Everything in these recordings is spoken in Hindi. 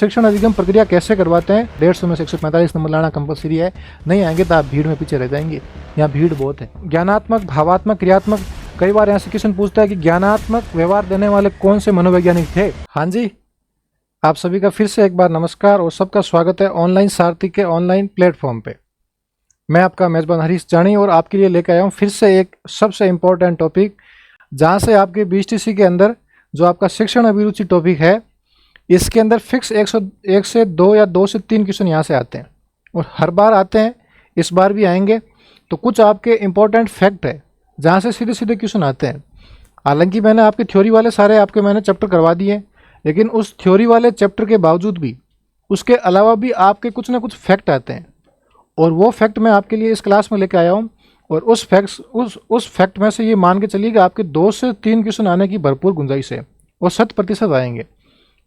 शिक्षण अधिगम प्रक्रिया कैसे करवाते हैं? 150 में से 145 नंबर लाना कंपलसरी है। नहीं आएंगे तो आप भीड़ में पीछे रह जाएंगे। यहाँ भीड़ बहुत है। ज्ञानात्मक, भावात्मक, क्रियात्मक। कई बार यहाँ से क्वेश्चन पूछता है कि ज्ञानात्मक व्यवहार देने वाले कौन से मनोवैज्ञानिक थे? हाँ जी, आप सभी का फिर से एक बार नमस्कार और सबका स्वागत है ऑनलाइन सारथी के ऑनलाइन प्लेटफॉर्म पे। मैं आपका मेजबान हरीश जानी और आपके लिए लेकर आया हूँ फिर से एक सबसे इम्पोर्टेंट टॉपिक, जहाँ से आपके बीएसटीसी के अंदर जो आपका शिक्षण अभिरुचि टॉपिक है, इसके अंदर फिक्स 101 से 2 या 2 से 3 क्वेश्चन यहाँ से आते हैं और हर बार आते हैं, इस बार भी आएंगे। तो कुछ आपके इम्पोर्टेंट फैक्ट है जहाँ से सीधे सीधे क्वेश्चन आते हैं। हालांकि मैंने आपके थ्योरी वाले सारे आपके मैंने चैप्टर करवा दिए, लेकिन उस थ्योरी वाले चैप्टर के बावजूद भी उसके अलावा भी आपके कुछ ना कुछ फैक्ट आते हैं और वो फैक्ट मैं आपके लिए इस क्लास में लेकर आया हूँ। और उस फैक्ट में से ये मान के चलिए कि आपके 2 से 3 क्वेश्चन आने की भरपूर गुंजाइश है और 100% आएंगे।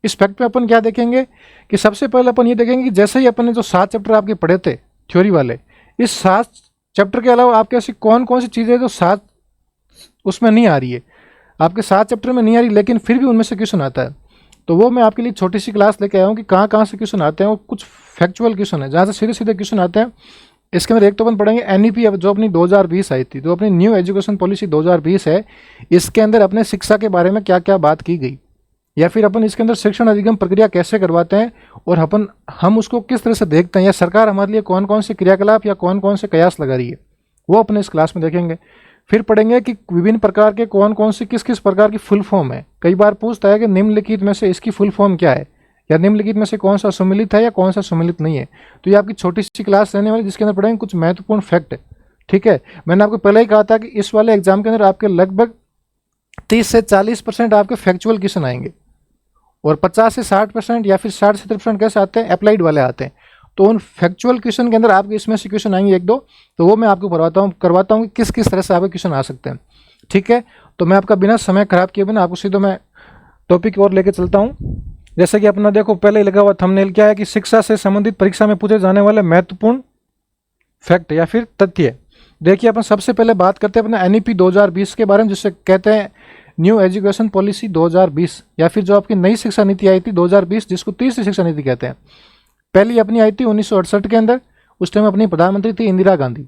इस फैक्ट में अपन क्या देखेंगे कि सबसे पहले अपन ये देखेंगे कि जैसे ही अपन ने जो 7 चैप्टर आपके पढ़े थे थ्योरी वाले, इस 7 चैप्टर के अलावा आपके ऐसी कौन कौन सी चीज़ें जो 7 उसमें नहीं आ रही है, आपके 7 चैप्टर में नहीं आ रही, लेकिन फिर भी उनमें से क्वेश्चन आता है। तो वो मैं आपके लिए छोटी सी क्लास लेके आया हूँ कि कहाँ कहाँ से क्वेश्चन आते हैं और कुछ फैक्चुअल क्वेश्चन है जहाँ से सीधे सीधे क्वेश्चन आते हैं। इसके अंदर एक तो अपन पढ़ेंगे एनईपी जो अपनी 2020 आई थी, जो अपनी न्यू एजुकेशन पॉलिसी 2020 है, इसके अंदर अपने शिक्षा के बारे में क्या क्या बात की गई, या फिर अपन इसके अंदर शिक्षण अधिगम प्रक्रिया कैसे करवाते हैं और हम उसको किस तरह से देखते हैं, या सरकार हमारे लिए कौन कौन से क्रियाकलाप या कौन कौन से कयास लगा रही है, वो अपने इस क्लास में देखेंगे। फिर पढ़ेंगे कि विभिन्न प्रकार के कौन कौन से किस किस प्रकार की फुल फॉर्म है। कई बार पूछता है कि निम्नलिखित में से इसकी फुल फॉर्म क्या है, या निम्नलिखित में से कौन सा सम्मिलित है या कौन सा सम्मिलित नहीं है। तो ये आपकी छोटी सी क्लास रहने वाली, जिसके अंदर पढ़ेंगे कुछ महत्वपूर्ण फैक्ट है। ठीक है, मैंने आपको पहले ही कहा था कि इस वाले एग्जाम के अंदर आपके लगभग 30 से 40% आपके फैक्चुअल क्वेश्चन आएंगे और 50 से 60% या फिर 60-70% कैसे आते हैं, अप्लाइड वाले आते हैं। तो उन फैक्चुअल क्वेश्चन के अंदर आपके इसमें से क्वेश्चन आएंगे 1-2, तो वो मैं आपको करवाता हूँ कि किस किस तरह से आपके क्वेश्चन आ सकते हैं। ठीक है, तो मैं आपका बिना समय खराब किए बिना आपको सीधे मैं टॉपिक और लेके चलता हूँ। जैसे कि अपना देखो पहले ही लगा हुआ थंबनेल क्या है कि शिक्षा से संबंधित परीक्षा में पूछे जाने वाले महत्वपूर्ण फैक्ट या फिर तथ्य। देखिए, अपन सबसे पहले बात करते हैं अपना एनईपी 2020 के बारे में, जिससे कहते हैं न्यू एजुकेशन पॉलिसी 2020, या फिर जो आपकी नई शिक्षा नीति आई थी 2020, जिसको तीसरी शिक्षा नीति कहते हैं। पहली अपनी आई थी 1968 के अंदर, उस टाइम अपनी प्रधानमंत्री थी इंदिरा गांधी।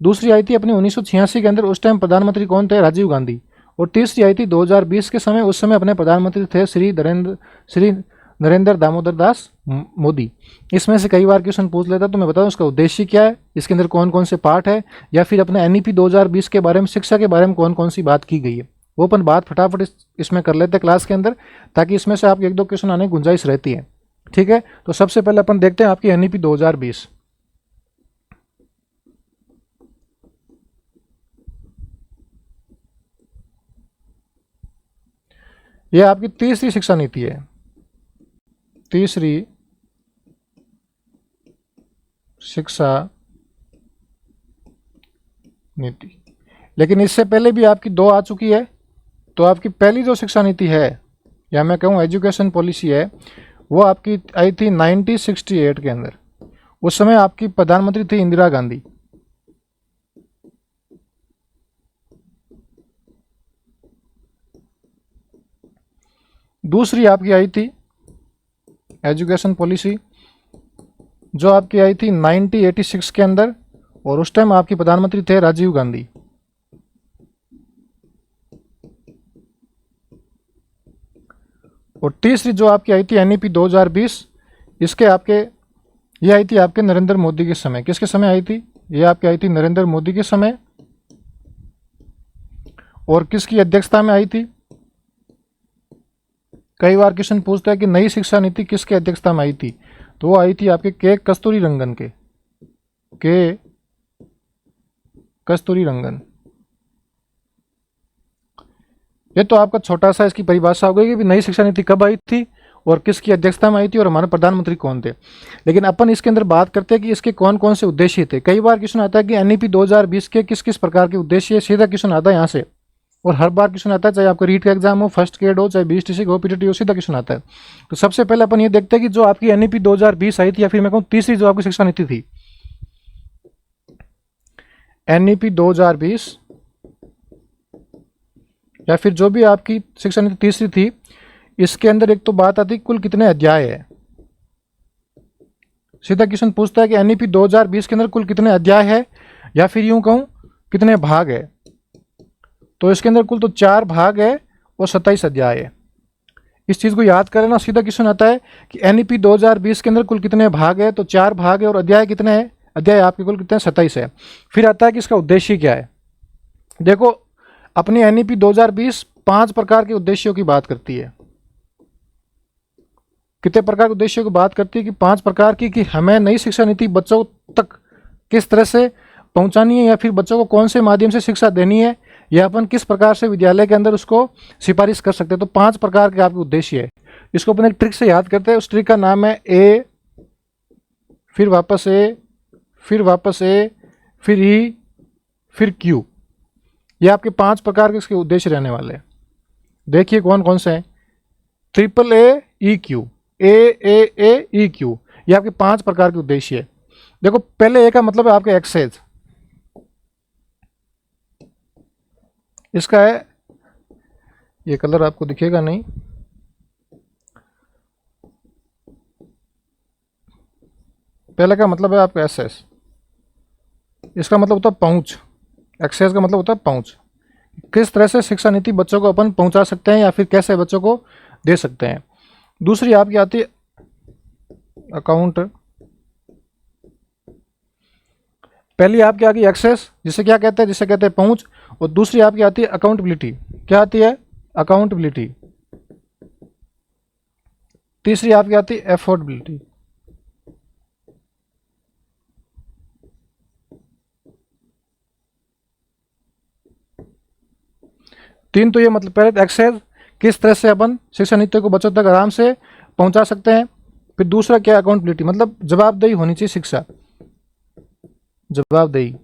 दूसरी आई थी अपनी 1986 के अंदर, उस टाइम प्रधानमंत्री कौन थे, राजीव गांधी। और तीसरी आई थी 2020 के समय, उस समय अपने प्रधानमंत्री थे श्री नरेंद्र दामोदर दास मोदी। इसमें से कई बार क्वेश्चन पूछ लेता, तो मैं बताऊं उसका उद्देश्य क्या है, इसके अंदर कौन कौन से पार्ट है, या फिर अपने एनईपी 2020 के बारे में, शिक्षा के बारे में कौन कौन सी बात की गई है, वो अपन बात फटाफट इसमें कर लेते हैं क्लास के अंदर, ताकि इसमें से आपके 1-2 क्वेश्चन आने की गुंजाइश रहती है। ठीक है, तो सबसे पहले अपन देखते हैं आपकी एनईपी 2020। यह आपकी तीसरी शिक्षा नीति है, तीसरी शिक्षा नीति। लेकिन इससे पहले भी आपकी 2 आ चुकी है। तो आपकी पहली जो शिक्षा नीति है, या मैं कहूँ एजुकेशन पॉलिसी है, वो आपकी आई थी 1968 के अंदर। उस समय आपकी प्रधानमंत्री थी इंदिरा गांधी। दूसरी आपकी आई थी एजुकेशन पॉलिसी, जो आपकी आई थी 1986 के अंदर, और उस टाइम आपके प्रधानमंत्री थे राजीव गांधी। और तीसरी जो आपकी आई थी एनईपी 2020, इसके आपके ये आई थी आपके नरेंद्र मोदी के समय। किसके समय आई थी? ये आपकी आई थी नरेंद्र मोदी के समय। और किसकी अध्यक्षता में आई थी? कई बार क्वेश्चन पूछता है कि नई शिक्षा नीति किसके अध्यक्षता में आई थी, तो वो आई थी आपके के कस्तूरीरंगन के कस्तूरीरंगन। ये तो आपका छोटा सा इसकी परिभाषा हो गई कि नई शिक्षा नीति कब आई थी और किसकी अध्यक्षता में आई थी और हमारे प्रधानमंत्री कौन थे। लेकिन अपन इसके अंदर बात करते हैं कि इसके कौन कौन से उद्देश्य थे। कई बार क्वेश्चन आता है कि एनईपी 2020 के किस किस प्रकार के उद्देश्य, सीधा क्वेश्चन आता है यहाँ से। और हर बार क्वेश्चन आता है, चाहे आपका रीट का एग्जाम हो, फर्स्ट ग्रेड हो, चाहे बीएसटीसी हो, पीटीटी हो, सीधा क्वेश्चन आता है। तो सबसे पहले अपन ये देखते हैं कि जो आपकी एनईपी 2020 आई थी, या फिर मैं कहूँ तीसरी जो आपकी शिक्षा नीति थी, एनईपी 2020, या फिर जो भी आपकी शिक्षा नीति तीसरी थी, इसके अंदर एक तो बात आती कुल कितने अध्याय है। सीधा क्वेश्चन पूछता है कि एनईपी 2020 के अंदर कुल कितने अध्याय है, या फिर यूं कहूं कितने भाग है। तो इसके अंदर कुल तो 4 भाग है और 27 अध्याय है। इस चीज़ को याद करें ना, सीधा क्वेश्चन आता है कि एनईपी 2020 के अंदर कुल कितने भाग है, तो 4 भाग है और अध्याय कितने हैं, अध्याय आपके कुल कितने 27 है। फिर आता है कि इसका उद्देश्य क्या है। देखो अपनी एनईपी 2020 5 प्रकार के उद्देश्यों की बात करती है। कितने प्रकार के उद्देश्यों की बात करती है कि 5 प्रकार की, कि हमें नई शिक्षा नीति बच्चों तक किस तरह से पहुंचानी है, या फिर बच्चों को कौन से माध्यम से शिक्षा देनी है, या अपन किस प्रकार से विद्यालय के अंदर उसको सिफारिश कर सकते हैं। तो 5 प्रकार के आपके उद्देश्य है। इसको अपन एक ट्रिक से याद करते हैं। उस ट्रिक का नाम है ए, फिर वापस ए, फिर वापस ए, फिर ई, फिर क्यू। ये आपके 5 प्रकार के इसके उद्देश्य रहने वाले हैं। देखिए कौन कौन से हैं। Triple A E Q, A A A E Q, ये आपके 5 प्रकार के उद्देश्य है। देखो पहले ए का मतलब है आपके एक्सरसाइज। इसका है, ये कलर आपको दिखेगा नहीं, पहले का मतलब है आपका एसएस। इसका मतलब होता है पहुंच। एक्सेस का मतलब होता है पहुंच। किस तरह से शिक्षा नीति बच्चों को अपन पहुंचा सकते हैं, या फिर कैसे बच्चों को दे सकते हैं। दूसरी आपकी आती है अकाउंट। पहली आपकी आ गई एक्सेस, जिसे क्या कहते हैं, जिसे कहते हैं पहुंच। और दूसरी आपकी आती है अकाउंटेबिलिटी। क्या आती है, अकाउंटेबिलिटी। तीसरी आपकी आती है एफोर्डेबिलिटी। तीन तो ये मतलब पहले एक्सेस, किस तरह से अपन शिक्षा नीति को बच्चों तक आराम से पहुंचा सकते हैं। फिर दूसरा क्या, अकाउंटेबिलिटी, मतलब जवाबदेही होनी चाहिए शिक्षा, जवाबदेही।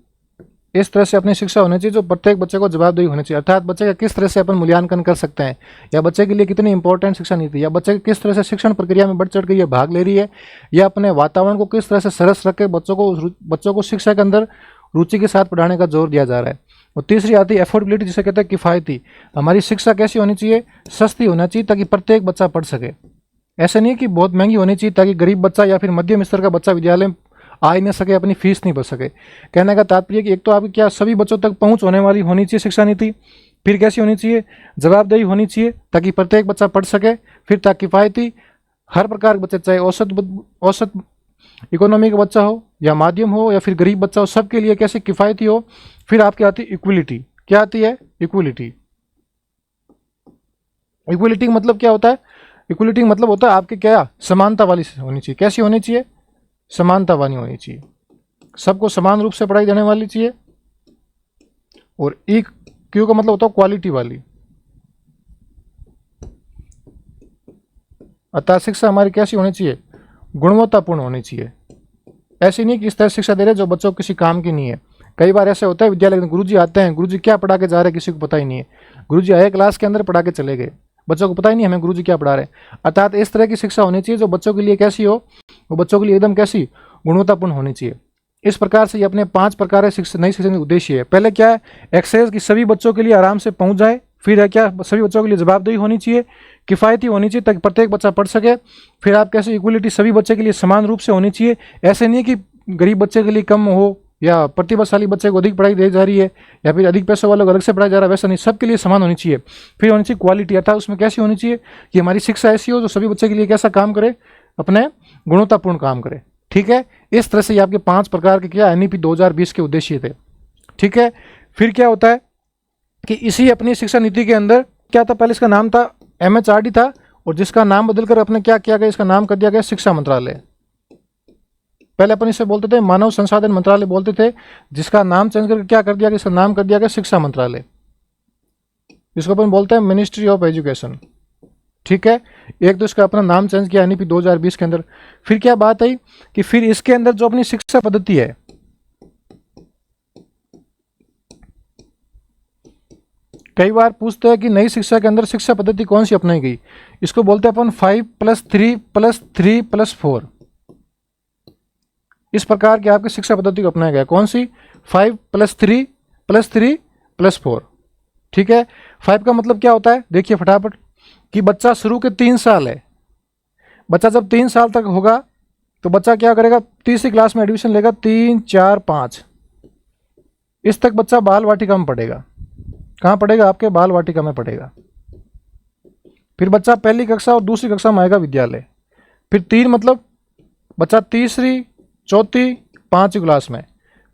इस तरह से अपनी शिक्षा होनी चाहिए जो प्रत्येक बच्चे को जवाबदेही होनी चाहिए। अर्थात बच्चे का किस तरह से अपन मूल्यांकन कर सकते हैं, या बच्चे के लिए कितनी इंपॉर्टेंट शिक्षा नीति, या बच्चे किस तरह से शिक्षण प्रक्रिया में बढ़ चढ़ के ये भाग ले रही है, या अपने वातावरण को किस तरह से सरस रख के बच्चों को शिक्षा के अंदर रुचि के साथ पढ़ाने का जोर दिया जा रहा है। और तीसरी आती है एफोर्डेबिलिटी, जिसे कहते हैं किफ़ायती। हमारी शिक्षा कैसी होनी चाहिए, सस्ती होना चाहिए ताकि प्रत्येक बच्चा पढ़ सके। ऐसे नहीं कि बहुत महंगी होनी चाहिए ताकि गरीब बच्चा या फिर मध्यम स्तर का बच्चा विद्यालय में आ ही नहीं सके, अपनी फीस नहीं भर सके। कहने का तात्पर्य कि एक तो आपकी क्या, सभी बच्चों तक पहुंच होने वाली होनी चाहिए शिक्षा नीति। फिर कैसी होनी चाहिए, जवाबदेही होनी चाहिए ताकि प्रत्येक बच्चा पढ़ सके। फिर तक किफ़ायती, हर प्रकार के बच्चे, चाहे औसत इकोनॉमी का बच्चा हो, या माध्यम हो, या फिर गरीब बच्चा हो, सबके लिए कैसे किफ़ायती हो। फिर आपकी आती है इक्वलिटी। क्या आती है, इक्वलिटी। इक्वलिटी मतलब क्या होता है, इक्वलिटी मतलब होता है आपके क्या, समानता वाली होनी चाहिए। कैसी होनी चाहिए, समानता वाली होनी चाहिए, सबको समान रूप से पढ़ाई देने वाली चाहिए। और ई क्यू का मतलब होता है क्वालिटी वाली। अतः शिक्षा हमारी कैसी होनी चाहिए, गुणवत्तापूर्ण होनी चाहिए। ऐसी नहीं कि इस तरह शिक्षा दे रहे जो बच्चों को किसी काम की नहीं है। कई बार ऐसे होता है विद्यालय में गुरुजी आते हैं, गुरुजी क्या पढ़ा के जा रहे हैं किसी को पता ही नहीं है। गुरुजी आए क्लास के अंदर, पढ़ा के चले गए, बच्चों को पता ही नहीं हमें गुरुजी क्या पढ़ा रहे हैं। अर्थात इस तरह की शिक्षा होनी चाहिए जो बच्चों के लिए कैसी हो, वो बच्चों के लिए एकदम कैसी, गुणवत्तापूर्ण होनी चाहिए। इस प्रकार से ये अपने 5 प्रकार के नई शिक्षा के उद्देश्य है। पहले क्या है, एक्सेस की सभी बच्चों के लिए आराम से पहुंच जाए। फिर है क्या, सभी बच्चों के लिए जवाबदेही होनी चाहिए, किफ़ायती होनी चाहिए ताकि प्रत्येक बच्चा पढ़ सके। फिर आप कैसे, इक्वलिटी, सभी बच्चे के लिए समान रूप से होनी चाहिए। ऐसे नहीं कि गरीब बच्चे के लिए कम हो, या प्रतिभाशाली बच्चे को अधिक पढ़ाई दी जा रही है, या फिर अधिक पैसों वालों को अलग से पढ़ाया जा रहा है, वैसा नहीं, सबके लिए समान होनी चाहिए। फिर होनी चाहिए क्वालिटी, अर्थात उसमें कैसी होनी चाहिए कि हमारी शिक्षा ऐसी हो जो सभी बच्चे के लिए कैसा काम करे, अपने गुणवत्तापूर्ण काम करे। ठीक है, इस तरह से ये आपके 5 प्रकार के क्या एनईपी 2020 के उद्देश्य थे। ठीक है, फिर क्या होता है कि इसी अपनी शिक्षा नीति के अंदर क्या था, पहले इसका नाम था एमएचआरडी था, और जिसका नाम बदलकर अपने क्या किया गया, इसका नाम कर दिया गया शिक्षा मंत्रालय। पहले अपन इसे बोलते थे मानव संसाधन मंत्रालय बोलते थे, जिसका नाम चेंज करके क्या कर दिया गया, इसका नाम कर दिया गया शिक्षा मंत्रालय, जिसको अपन बोलते हैं मिनिस्ट्री ऑफ एजुकेशन। ठीक है, एक तो इसका अपना नाम चेंज किया एनईपी 2020 के अंदर। फिर क्या बात आई कि फिर इसके अंदर जो अपनी शिक्षा पद्धति है, कई बार पूछते हैं कि नई शिक्षा के अंदर शिक्षा पद्धति कौन सी अपनाई गई। इसको बोलते हैं अपन 5+3+3+4। इस प्रकार की आपकी शिक्षा पद्धति को अपनाया गया। कौन सी, 5+3+3+4। ठीक है, 5 का मतलब क्या होता है, देखिए फटाफट, कि बच्चा शुरू के 3 साल है, बच्चा जब 3 साल तक होगा तो बच्चा क्या करेगा, तीसरी क्लास में एडमिशन लेगा, 3, 4, 5 इस तक बच्चा बाल वाटिका में पढ़ेगा। कहाँ पढ़ेगा, आपके बाल वाटिका में पढ़ेगा। फिर बच्चा पहली कक्षा और दूसरी कक्षा में आएगा विद्यालय। फिर 3 मतलब बच्चा तीसरी, चौथी, 5वीं क्लास में।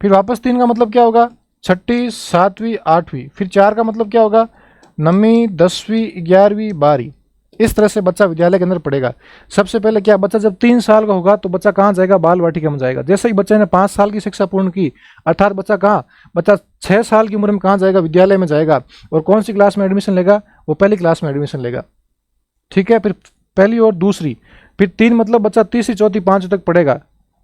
फिर वापस 3 का मतलब क्या होगा, छठी, 7वीं, 8वीं। फिर 4 का मतलब क्या होगा, 9वीं, 10वीं, 11वीं, 12वीं। इस तरह से बच्चा विद्यालय के अंदर पढ़ेगा। सबसे पहले क्या, बच्चा जब 3 साल का होगा तो बच्चा कहाँ जाएगा, बाल वाटिका में जाएगा। जैसे ही बच्चे ने 5 साल की शिक्षा पूर्ण की, अर्थात बच्चा कहाँ, बच्चा 6 साल की उम्र में कहाँ जाएगा, विद्यालय में जाएगा। और कौन सी क्लास में एडमिशन लेगा, वो पहली क्लास में एडमिशन लेगा। ठीक है, फिर पहली और दूसरी। फिर 3 मतलब बच्चा तीसरी, चौथी, 5वीं तक पढ़ेगा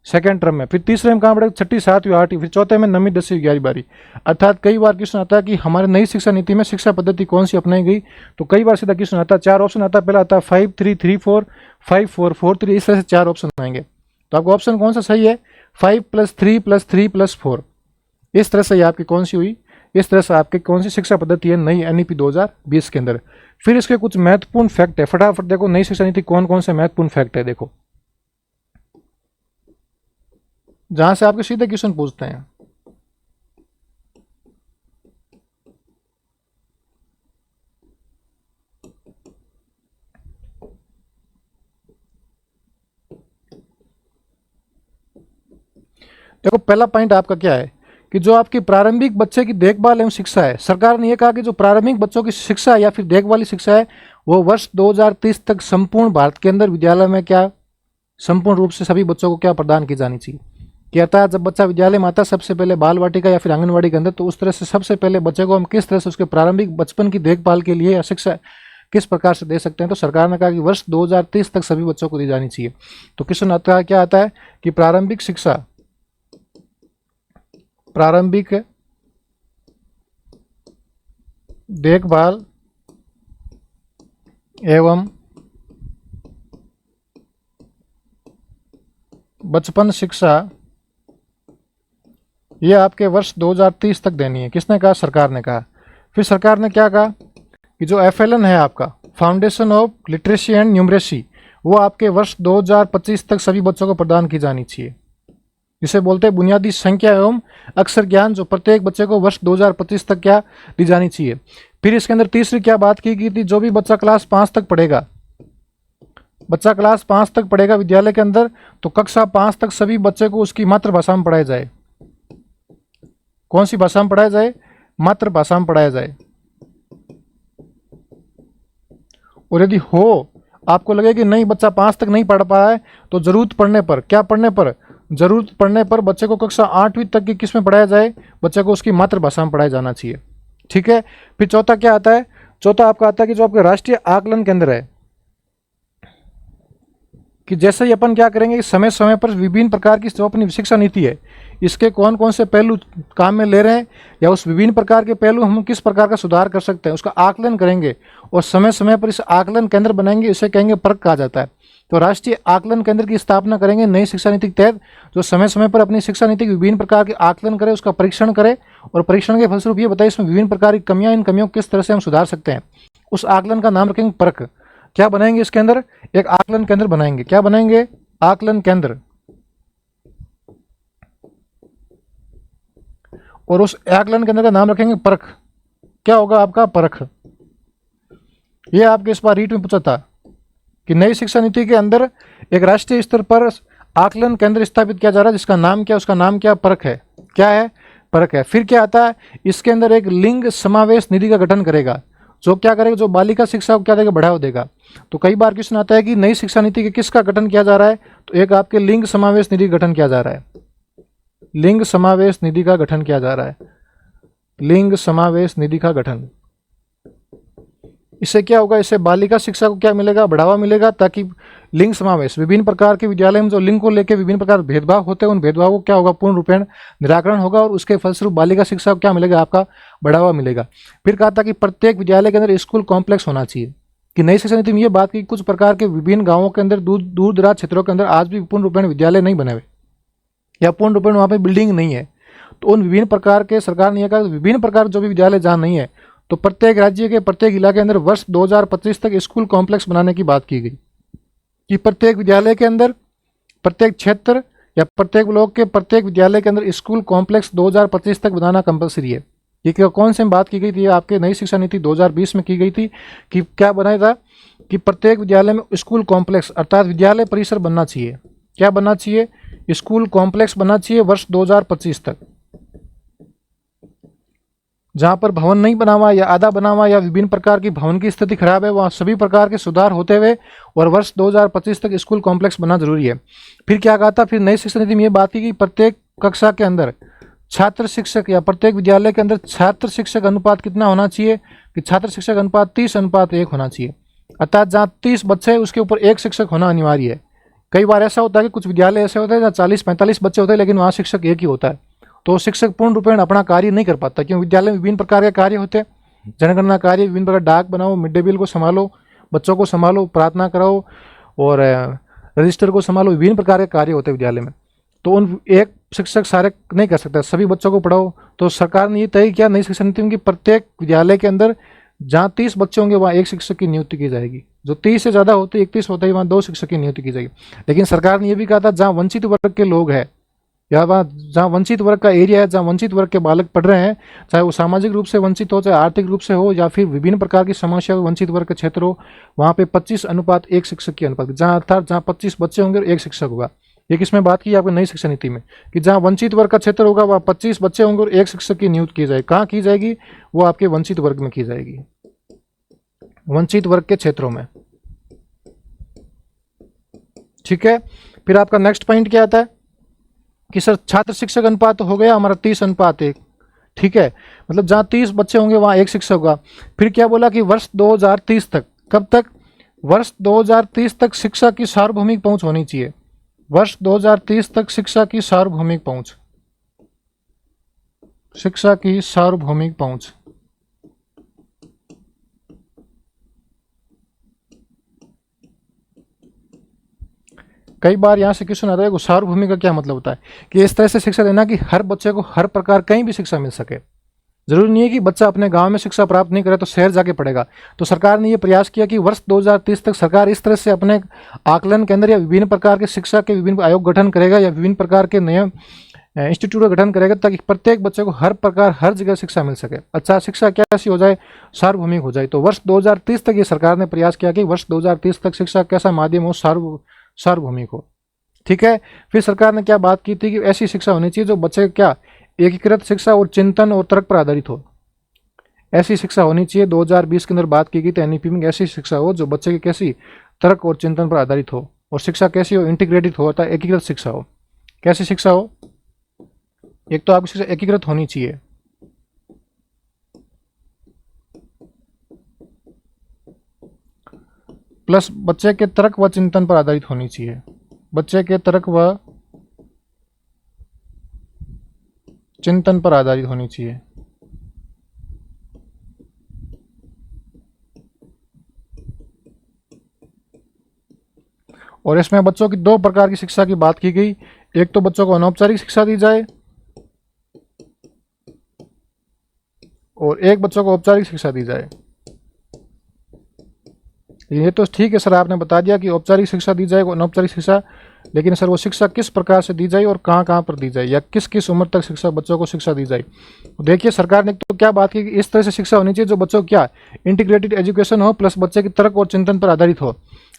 सेकेंड टर्म में। फिर तीसरे में कहाँ पढ़ेगा, छठी, 7वीं, 8वीं। फिर चौथे में 9वीं, 10वीं, 11वीं, 12वीं। अर्थात कई बार क्वेश्चन आता है कि हमारे नई शिक्षा नीति में शिक्षा पद्धति कौन सी अपनाई गई, तो कई बार सीधा क्वेश्चन आता है, 4 ऑप्शन आता है। पहला आता है 5, 3, 3, 4, 5, 4, 4, 3। इस तरह से 4 ऑप्शन आएंगे। तो आपको ऑप्शन कौन सा सही है, 5 + 3 + 3 + 4। इस तरह से आपकी कौन सी हुई, इस तरह से आपकी कौन सी शिक्षा पद्धति है नई NEP 2020 के अंदर। फिर इसके कुछ महत्वपूर्ण फैक्ट है, फटाफट देखो नई शिक्षा नीति कौन कौन से महत्वपूर्ण फैक्ट है। देखो, जहां से आपके सीधे क्वेश्चन पूछते हैं। देखो, पहला पॉइंट आपका क्या है कि जो आपकी प्रारंभिक बच्चे की देखभाल एवं शिक्षा है, सरकार ने यह कहा कि जो प्रारंभिक बच्चों की शिक्षा या फिर देखभाल शिक्षा है, वो वर्ष 2030 तक संपूर्ण भारत के अंदर विद्यालय में क्या संपूर्ण रूप से सभी बच्चों को क्या प्रदान की जानी चाहिए। कहता है जब बच्चा विद्यालय में आता है सबसे पहले बाल वाटिका या फिर आंगनवाड़ी के अंदर, तो उस तरह से सबसे पहले बच्चे को हम किस तरह से उसके प्रारंभिक बचपन की देखभाल के लिए या शिक्षा किस प्रकार से दे सकते हैं। तो सरकार ने कहा कि वर्ष 2030 तक सभी बच्चों को दी जानी चाहिए। तो क्वेश्चन आता है, क्या आता है कि प्रारंभिक शिक्षा, प्रारंभिक देखभाल एवं बचपन शिक्षा ये आपके वर्ष 2030 तक देनी है। किसने कहा, सरकार ने कहा। फिर सरकार ने क्या कहा कि जो FLN है आपका, foundation of Literacy and numeracy, वो आपके वर्ष 2025 तक सभी बच्चों को प्रदान की जानी चाहिए, जिसे बोलते हैं बुनियादी संख्या एवं अक्षर ज्ञान, जो प्रत्येक बच्चे को वर्ष 2025 तक क्या दी जानी चाहिए। फिर इसके अंदर तीसरी क्या बात की गई थी, जो भी बच्चा क्लास 5 तक पढ़ेगा, बच्चा क्लास 5 तक पढ़ेगा विद्यालय के अंदर, तो कक्षा 5 तक सभी बच्चे को उसकी मातृभाषा में पढ़ाया जाए। कौन सी भाषा में पढ़ाया जाए, मातृभाषा में पढ़ाया जाए। और यदि हो आपको लगे कि नहीं बच्चा 5 तक नहीं पढ़ पा है, तो जरूरत पड़ने पर, क्या पढ़ने पर, जरूरत पड़ने पर बच्चे को कक्षा 8वीं तक की किस में पढ़ाया जाए, बच्चे को उसकी मातृभाषा में पढ़ाया जाना चाहिए। ठीक है। फिर चौथा क्या आता है, चौथा आपका आता है कि जो आपके राष्ट्रीय आकलन केंद्र है, कि जैसे ही अपन क्या करेंगे, समय समय पर विभिन्न प्रकार की जो अपनी शिक्षा नीति है, इसके कौन कौन से पहलू काम में ले रहे हैं, या उस विभिन्न प्रकार के पहलू हम किस प्रकार का सुधार कर सकते हैं, उसका आकलन करेंगे और समय समय पर इस आकलन केंद्र बनाएंगे। इसे कहेंगे परख कहा जाता है। तो राष्ट्रीय आकलन केंद्र की स्थापना करेंगे नई शिक्षा नीति के तहत, जो समय समय पर अपनी शिक्षा नीति के विभिन्न प्रकार के आकलन करे, उसका परीक्षण करे और परीक्षण के फलस्वरूप ये बताए इसमें विभिन्न प्रकार की कमियां, इन कमियों को किस तरह से हम सुधार सकते हैं। उस आकलन का नाम रखेंगे परख। क्या बनाएंगे इसके अंदर, एक आकलन केंद्र बनाएंगे। क्या बनाएंगे, आकलन केंद्र। और उस आकलन केंद्र का नाम रखेंगे परख। क्या होगा आपका, परख। ये आपके इस बार रीट में पूछा था कि नई शिक्षा नीति के अंदर एक राष्ट्रीय स्तर पर आकलन केंद्र स्थापित किया जा रहा है, जिसका नाम क्या, उसका नाम क्या, परख है। क्या है, परख है। फिर क्या आता है, इसके अंदर एक लिंग समावेश निधि का गठन करेगा, जो क्या करेगा, जो बालिका शिक्षा को क्या देगा, बढ़ावा देगा। तो कई बार क्वेश्चन आता है कि नई शिक्षा नीति के किसका गठन किया जा रहा है, तो एक आपके लिंग समावेश निधि का गठन किया जा रहा है। लिंग समावेश निधि का गठन किया जा रहा है, लिंग समावेश निधि का गठन। इससे क्या होगा, इससे बालिका शिक्षा को क्या मिलेगा, बढ़ावा मिलेगा, ताकि लिंग समावेश, विभिन्न प्रकार के विद्यालय में जो लिंग को लेकर विभिन्न प्रकार भेदभाव होते हैं, उन भेदभाव को क्या होगा, पूर्ण रूपेण निराकरण होगा और उसके फलस्वरूप बालिका शिक्षा को क्या मिलेगा, आपका बढ़ावा मिलेगा। फिर कहा था कि प्रत्येक विद्यालय के अंदर स्कूल कॉम्प्लेक्स होना चाहिए। कि नई शिक्षा नीति में ये बात की कुछ प्रकार के विभिन्न गाँवों के अंदर, दूर दराज क्षेत्रों के अंदर आज भी पूर्ण रूपेण विद्यालय नहीं बने हुए, या पूर्ण रूपेण वहाँ पे बिल्डिंग नहीं है। तो उन विभिन्न प्रकार के, सरकार ने यह कहा विभिन्न प्रकार जो भी विद्यालय जहाँ नहीं है, तो प्रत्येक राज्य के प्रत्येक इलाके के अंदर वर्ष 2025 तक स्कूल कॉम्प्लेक्स बनाने की बात की गई, कि प्रत्येक विद्यालय के अंदर प्रत्येक क्षेत्र या प्रत्येक ब्लॉक के प्रत्येक विद्यालय के अंदर स्कूल कॉम्प्लेक्स 2025 तक बनाना कंपलसरी है। ये कौन से में बात की गई थी? आपके नई शिक्षा नीति 2020 में की गई थी कि क्या बनाया था कि प्रत्येक विद्यालय में स्कूल कॉम्प्लेक्स अर्थात विद्यालय परिसर बनना चाहिए। क्या बनना चाहिए? स्कूल कॉम्प्लेक्स बनना चाहिए वर्ष 2025 तक। जहाँ पर भवन नहीं बना हुआ या आधा बना हुआ या विभिन्न प्रकार की भवन की स्थिति खराब है, वहाँ सभी प्रकार के सुधार होते हुए और वर्ष 2025 तक स्कूल कॉम्प्लेक्स बनना जरूरी है। फिर क्या कहा था? फिर नई शिक्षा नीति में ये बात की कि प्रत्येक कक्षा के अंदर छात्र शिक्षक या प्रत्येक विद्यालय के अंदर छात्र शिक्षक अनुपात कितना होना चाहिए कि छात्र शिक्षक अनुपात 30:1 होना चाहिए। अर्थात जहाँ 30 बच्चे हैं उसके ऊपर एक शिक्षक होना अनिवार्य है। कई बार ऐसा होता है कि कुछ विद्यालय ऐसे होते हैं जहाँ 40-45 बच्चे होते हैं लेकिन वहाँ शिक्षक एक ही होता है, तो शिक्षक पूर्ण रूपेण अपना कार्य नहीं कर पाता, क्योंकि विद्यालय में विभिन्न प्रकार के कार्य होते हैं, जनगणना कार्य, विभिन्न प्रकार डाक बनाओ, मिड डे मील को संभालो, बच्चों को संभालो, प्रार्थना कराओ और रजिस्टर को संभालो, विभिन्न प्रकार के कार्य होते हैं विद्यालय में। तो उन एक शिक्षक सारे नहीं कर सकता, सभी बच्चों को पढ़ाओ। तो सरकार ने ये तय किया नई शिक्षा नीति में कि प्रत्येक विद्यालय के अंदर जहाँ 30 बच्चे होंगे वहाँ एक शिक्षक की नियुक्ति की जाएगी। जो 30 से ज़्यादा होते 31 होता है वहाँ 2 शिक्षक की नियुक्ति की जाएगी। लेकिन सरकार ने ये भी कहा था जहाँ वंचित वर्ग के लोग हैं या वहाँ जहाँ वंचित वर्ग का एरिया है, जहाँ वंचित वर्ग के बालक पढ़ रहे हैं, चाहे वो सामाजिक रूप से वंचित हो, चाहे आर्थिक रूप से हो या फिर विभिन्न प्रकार की समस्या वंचित वर्ग के क्षेत्र हो, वहाँ पे 25:1 शिक्षक की अनुपात, जहाँ अर्थात जहाँ 25 बच्चे होंगे और एक शिक्षक होगा। ये किसमें बात की आपकी नई शिक्षा नीति में कि जहाँ वंचित वर्ग का क्षेत्र होगा वहाँ 25 बच्चे होंगे और एक शिक्षक की नियुक्ति की जाएगी। कहाँ की जाएगी? वो आपके वंचित वर्ग में की जाएगी, वंचित वर्ग के क्षेत्रों में। ठीक है। फिर आपका नेक्स्ट पॉइंट क्या आता है कि सर छात्र शिक्षक अनुपात तो हो गया हमारा 30:1। ठीक है, मतलब जहाँ 30 बच्चे होंगे वहाँ एक शिक्षक होगा। फिर क्या बोला कि वर्ष 2030 तक, कब तक? वर्ष 2030 तक शिक्षा की सार्वभौमिक पहुंच होनी चाहिए। वर्ष 2030 तक शिक्षा की सार्वभौमिक पहुंच, शिक्षा की सार्वभौमिक पहुंच। कई बार यहाँ से क्वेश्चन आता है कि सार्वभौमिक का क्या मतलब होता है कि इस तरह से शिक्षा देना कि हर बच्चे को हर प्रकार कहीं भी शिक्षा मिल सके। जरूरी नहीं है कि बच्चा अपने गांव में शिक्षा प्राप्त नहीं करे तो शहर जाके पढ़ेगा। तो सरकार ने ये प्रयास किया कि वर्ष 2030 तक सरकार इस तरह से अपने आकलन के अंदर या विभिन्न प्रकार के शिक्षा के विभिन्न आयोग गठन करेगा या विभिन्न प्रकार के नए इंस्टीट्यूट का गठन करेगा ताकि प्रत्येक बच्चे को हर प्रकार हर जगह शिक्षा मिल सके। अच्छा, शिक्षा कैसी हो जाए? सार्वभौमिक हो जाए। तो वर्ष 2030 तक ये सरकार ने प्रयास किया कि वर्ष 2030 तक शिक्षा कैसा माध्यम हो? सार्वभौमिक हो। ठीक है। फिर सरकार ने क्या बात की थी कि ऐसी शिक्षा होनी चाहिए जो बच्चे क्या एकीकृत शिक्षा और चिंतन और तर्क पर आधारित हो। ऐसी शिक्षा होनी चाहिए 2020 के अंदर बात की गई थी एनईपी में, ऐसी शिक्षा हो जो बच्चे की कैसी तर्क और चिंतन पर आधारित हो। और शिक्षा कैसी हो? इंटीग्रेटेड हो, अर्थात एकीकृत शिक्षा हो। कैसी शिक्षा हो? एक तो आपकी शिक्षा एकीकृत होनी चाहिए, प्लस बच्चे के तर्क व चिंतन पर आधारित होनी चाहिए। बच्चे के तर्क व चिंतन पर आधारित होनी चाहिए। और इसमें बच्चों की 2 प्रकार की शिक्षा की बात की गई। एक तो बच्चों को अनौपचारिक शिक्षा दी जाए और एक बच्चों को औपचारिक शिक्षा दी जाए। ये तो ठीक है सर, आपने बता दिया कि औपचारिक शिक्षा दी जाए, अनौपचारिक शिक्षा, लेकिन सर वो शिक्षा किस प्रकार से दी जाए और कहाँ कहाँ पर दी जाए या किस किस उम्र तक शिक्षा बच्चों को शिक्षा दी जाए। देखिए सरकार ने तो क्या बात की कि इस तरह से शिक्षा होनी चाहिए जो बच्चों को क्या इंटीग्रेटेड एजुकेशन हो प्लस बच्चे की तर्क और चिंतन पर आधारित हो।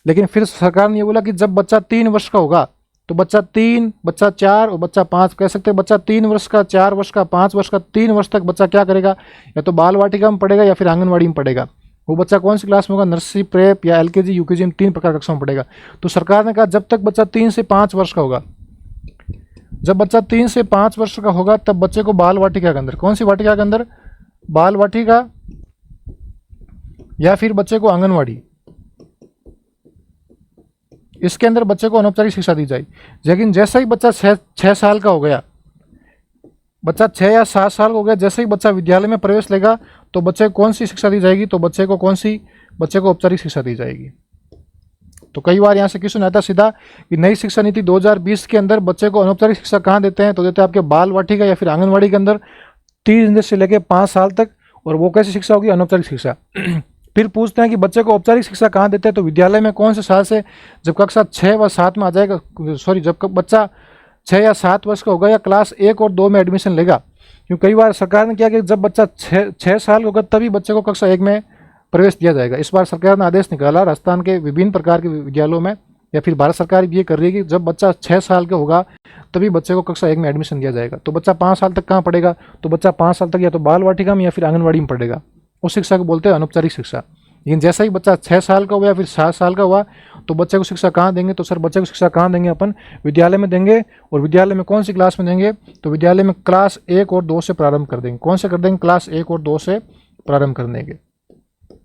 लेकिन फिर सरकार ने ये बोला कि जब बच्चा 3 वर्ष का होगा तो बच्चा 3, बच्चा 4 और बच्चा 5 कह सकते हैं। बच्चा 3 वर्ष का, 4 वर्ष का, 5 वर्ष का, 3 वर्ष तक बच्चा क्या करेगा? या तो बाल वाटिका में पढ़ेगा या फिर आंगनवाड़ी में पढ़ेगा। वो बच्चा कौन सी क्लास में होगा? नर्सरी, प्रेप या एलकेजी, यूकेजी में 3 प्रकार कक्षाओं में पढ़ेगा। तो सरकार ने कहा जब तक बच्चा 3 से 5 वर्ष का होगा, जब बच्चा 3 से 5 वर्ष का होगा तब बच्चे को बाल वाटिका के अंदर, कौन सी वाटिका के अंदर? बाल वाटिका या फिर बच्चे को आंगनवाड़ी, इसके अंदर बच्चे को अनौपचारिक शिक्षा दी जाए। लेकिन जैसे ही बच्चा 6 साल का हो गया, बच्चा 6 या 7 साल का हो गया, जैसे ही बच्चा विद्यालय में प्रवेश लेगा तो बच्चे को कौन सी शिक्षा दी जाएगी? तो बच्चे को बच्चे को औपचारिक शिक्षा दी जाएगी। तो कई बार यहाँ से क्वेश्चन आता सीधा कि नई शिक्षा नीति 2020 के अंदर बच्चे को अनौपचारिक शिक्षा कहाँ देते हैं? तो देते हैं आपके बाल वाटिका या फिर आंगनवाड़ी के अंदर 3 से लेकर 5 साल तक। और वो कैसी शिक्षा होगी? अनौपचारिक शिक्षा। फिर पूछते हैं कि बच्चे को औपचारिक शिक्षा कहाँ देते हैं, तो विद्यालय में कौन से साल से, जब कक्षा 6 व 7 में आ जाएगा, सॉरी जब बच्चा 6 या 7 वर्ष का होगा या क्लास 1 और 2 में एडमिशन लेगा। क्योंकि कई बार सरकार ने किया कि जब बच्चा 6 साल का होगा तभी बच्चे को कक्षा 1 में प्रवेश दिया जाएगा। इस बार सरकार ने आदेश निकाला राजस्थान के विभिन्न प्रकार के विद्यालयों में, या फिर भारत सरकार भी ये कर रही है कि जब बच्चा 6 साल का होगा तभी बच्चे को कक्षा 1 में एडमिशन दिया जाएगा। तो बच्चा 5 साल तक कहाँ पढ़ेगा, तो बच्चा 5 साल तक या तो बाल वाटिका में या फिर आंगनबाड़ी में पढ़ेगा। उस शिक्षा को बोलते हैं अनौपचारिक शिक्षा। लेकिन जैसा ही बच्चा 6 साल का हुआ या फिर 7 साल का हुआ तो बच्चे को शिक्षा कहाँ देंगे, तो सर बच्चे को शिक्षा कहाँ देंगे, अपन विद्यालय में देंगे। और विद्यालय में कौन सी क्लास में देंगे, तो विद्यालय में क्लास 1 और 2 से प्रारंभ कर देंगे। कौन से कर देंगे, क्लास 1 और 2 से प्रारंभ कर देंगे।